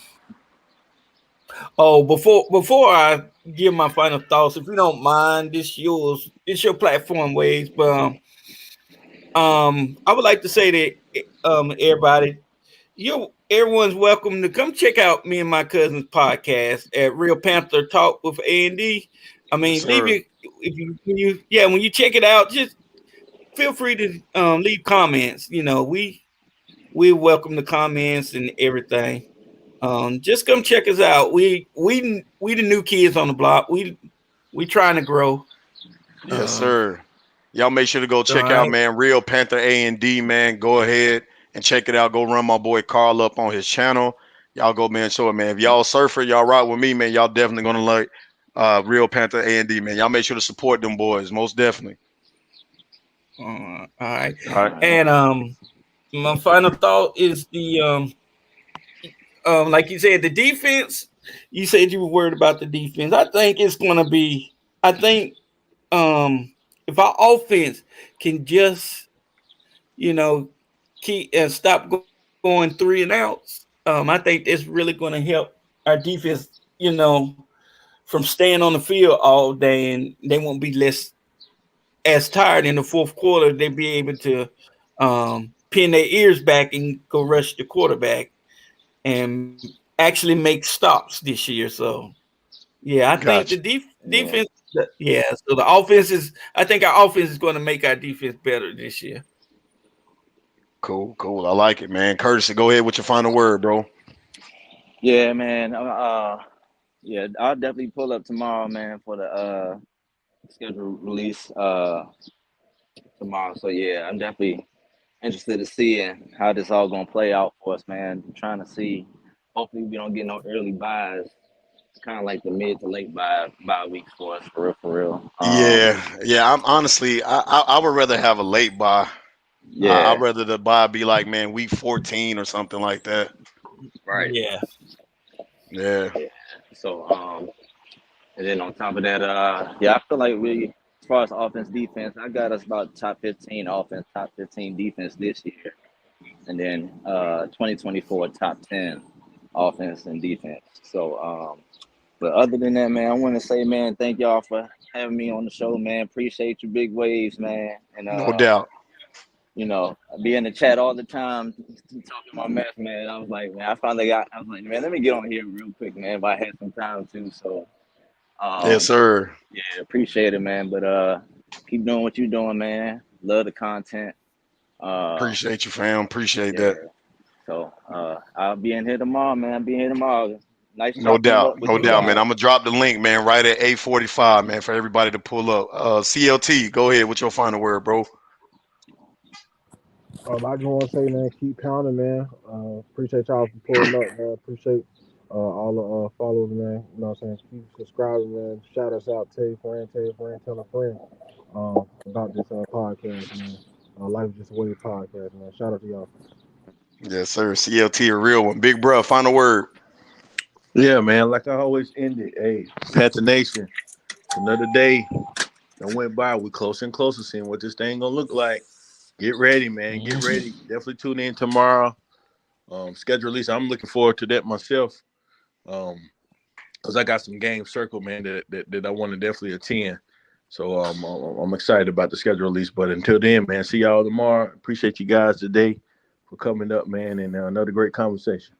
before I give my final thoughts, if you don't mind, this your platform, Waves. But I would like to say that everybody, everyone's welcome to come check out me and my cousin's podcast at Real Panther Talk with A&D. I Yes, mean, leave sir. your if you when you check it out, just feel free to leave comments. We welcome the comments and everything. Just come check us out. We the new kids on the block. We trying to grow. Yes, Uh, sir. Y'all make sure to go all check out, right. man, Real Panther A&D, man. Go ahead and check it out. Go run my boy Carl up on his channel. Y'all go, man, show it, man. If y'all surfer, y'all rock with me, man. Y'all definitely gonna like Real Panther A&D, man. Y'all make sure to support them boys, most definitely. All right. All All right. right. And my final thought is the like you said, the defense. You said you were worried about the defense. I think it's gonna be. I think if our offense can just you know keep and stop going 3-and-outs, I think that's really going to help our defense. From staying on the field all day, and they won't be less as tired in the fourth quarter. They'll be able to pin their ears back and go rush the quarterback and actually make stops this year. So yeah, I think the Gotcha. Yeah. defense. Yeah, so the offense is. I think our offense is going to make our defense better this year. Cool, cool. I like it, man. Courtesy, go ahead with your final word, bro. Yeah, man. Yeah, I'll definitely pull up tomorrow, man, for the scheduled release tomorrow. So yeah, I'm definitely interested to seeing how this all gonna play out for us, man. Trying to see. Hopefully, we don't get no early buys. Kind of like the mid to late buy weeks for us, for real, for real. Yeah, yeah. I'm honestly, I would rather have a late buy. I'd Yeah, rather the buy be like, man, week 14 or something like that. right. Yeah. Yeah. Yeah. So and then on top of that, yeah, I feel like we, as far as offense, defense, I got us about top 15 offense, top 15 defense this year, and then 2024 top 10 offense and defense. So But other than that, man, I want to say, man, thank y'all for having me on the show, man. Appreciate you, Big Waves, man. And No doubt. you know, I be in the chat all the time talking my mess, man. I was like, man, I was like, man, let me get on here real quick, man, if I had some time too. So, Yes, sir. yeah, appreciate it, man. But keep doing what you're doing, man. Love the content. Appreciate you, fam. Appreciate Yeah. that. So, I'll be in here tomorrow, man. I'll be in here tomorrow. Nice No chopping it doubt. up with No you doubt, man. guys. I'm gonna drop the link, man, right at 8:45, man, for everybody to pull up. CLT, go ahead with your final word, bro. I just want to say, man, keep pounding, man. Appreciate y'all for pulling up, man. Appreciate all the followers, man. You know what I'm saying? Keep subscribing, man. Shout us out, tell a friend, tell a friend about this podcast, man. Life is just a way podcast, man. Shout out to y'all. Yes, sir. CLT, a real one. Big bro, final word. Yeah, man. Like I always end it. Hey, Panther Nation. Another day that went by. We closer and closer seeing what this thing gonna look like. Get ready, man. Get ready. Definitely tune in tomorrow. Schedule release. I'm looking forward to that myself. Because I got some games circled, man, that I want to definitely attend. So I'm excited about the schedule release. But until then, man, see y'all tomorrow. Appreciate you guys today for coming up, man, and another great conversation.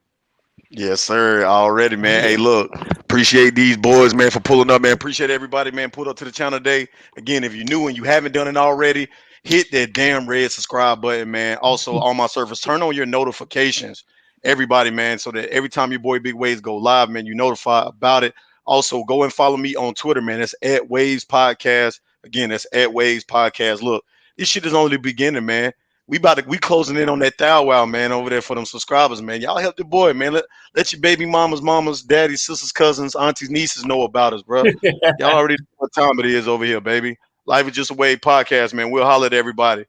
Yes, sir. Already, man. Hey, look, appreciate these boys, man, for pulling up, man. Appreciate everybody, man, pulled up to the channel today. Again, if you're new and you haven't done it already, hit that damn red subscribe button, man. Also, on my service, turn on your notifications, everybody, man, so that every time your boy Big Waves go live, man, you notify about it. Also, go and follow me on Twitter, man. That's at Waves Podcast. Again, that's at Waves Podcast. Look, this shit is only the beginning, man. We closing in on that thou wow, man, over there for them subscribers, man. Y'all help the boy, man. Let your baby mamas, daddies, sisters, cousins, aunties, nieces know about us, bro. Y'all already know what time it is over here, baby. Life is just a way podcast, man. We'll holler at everybody.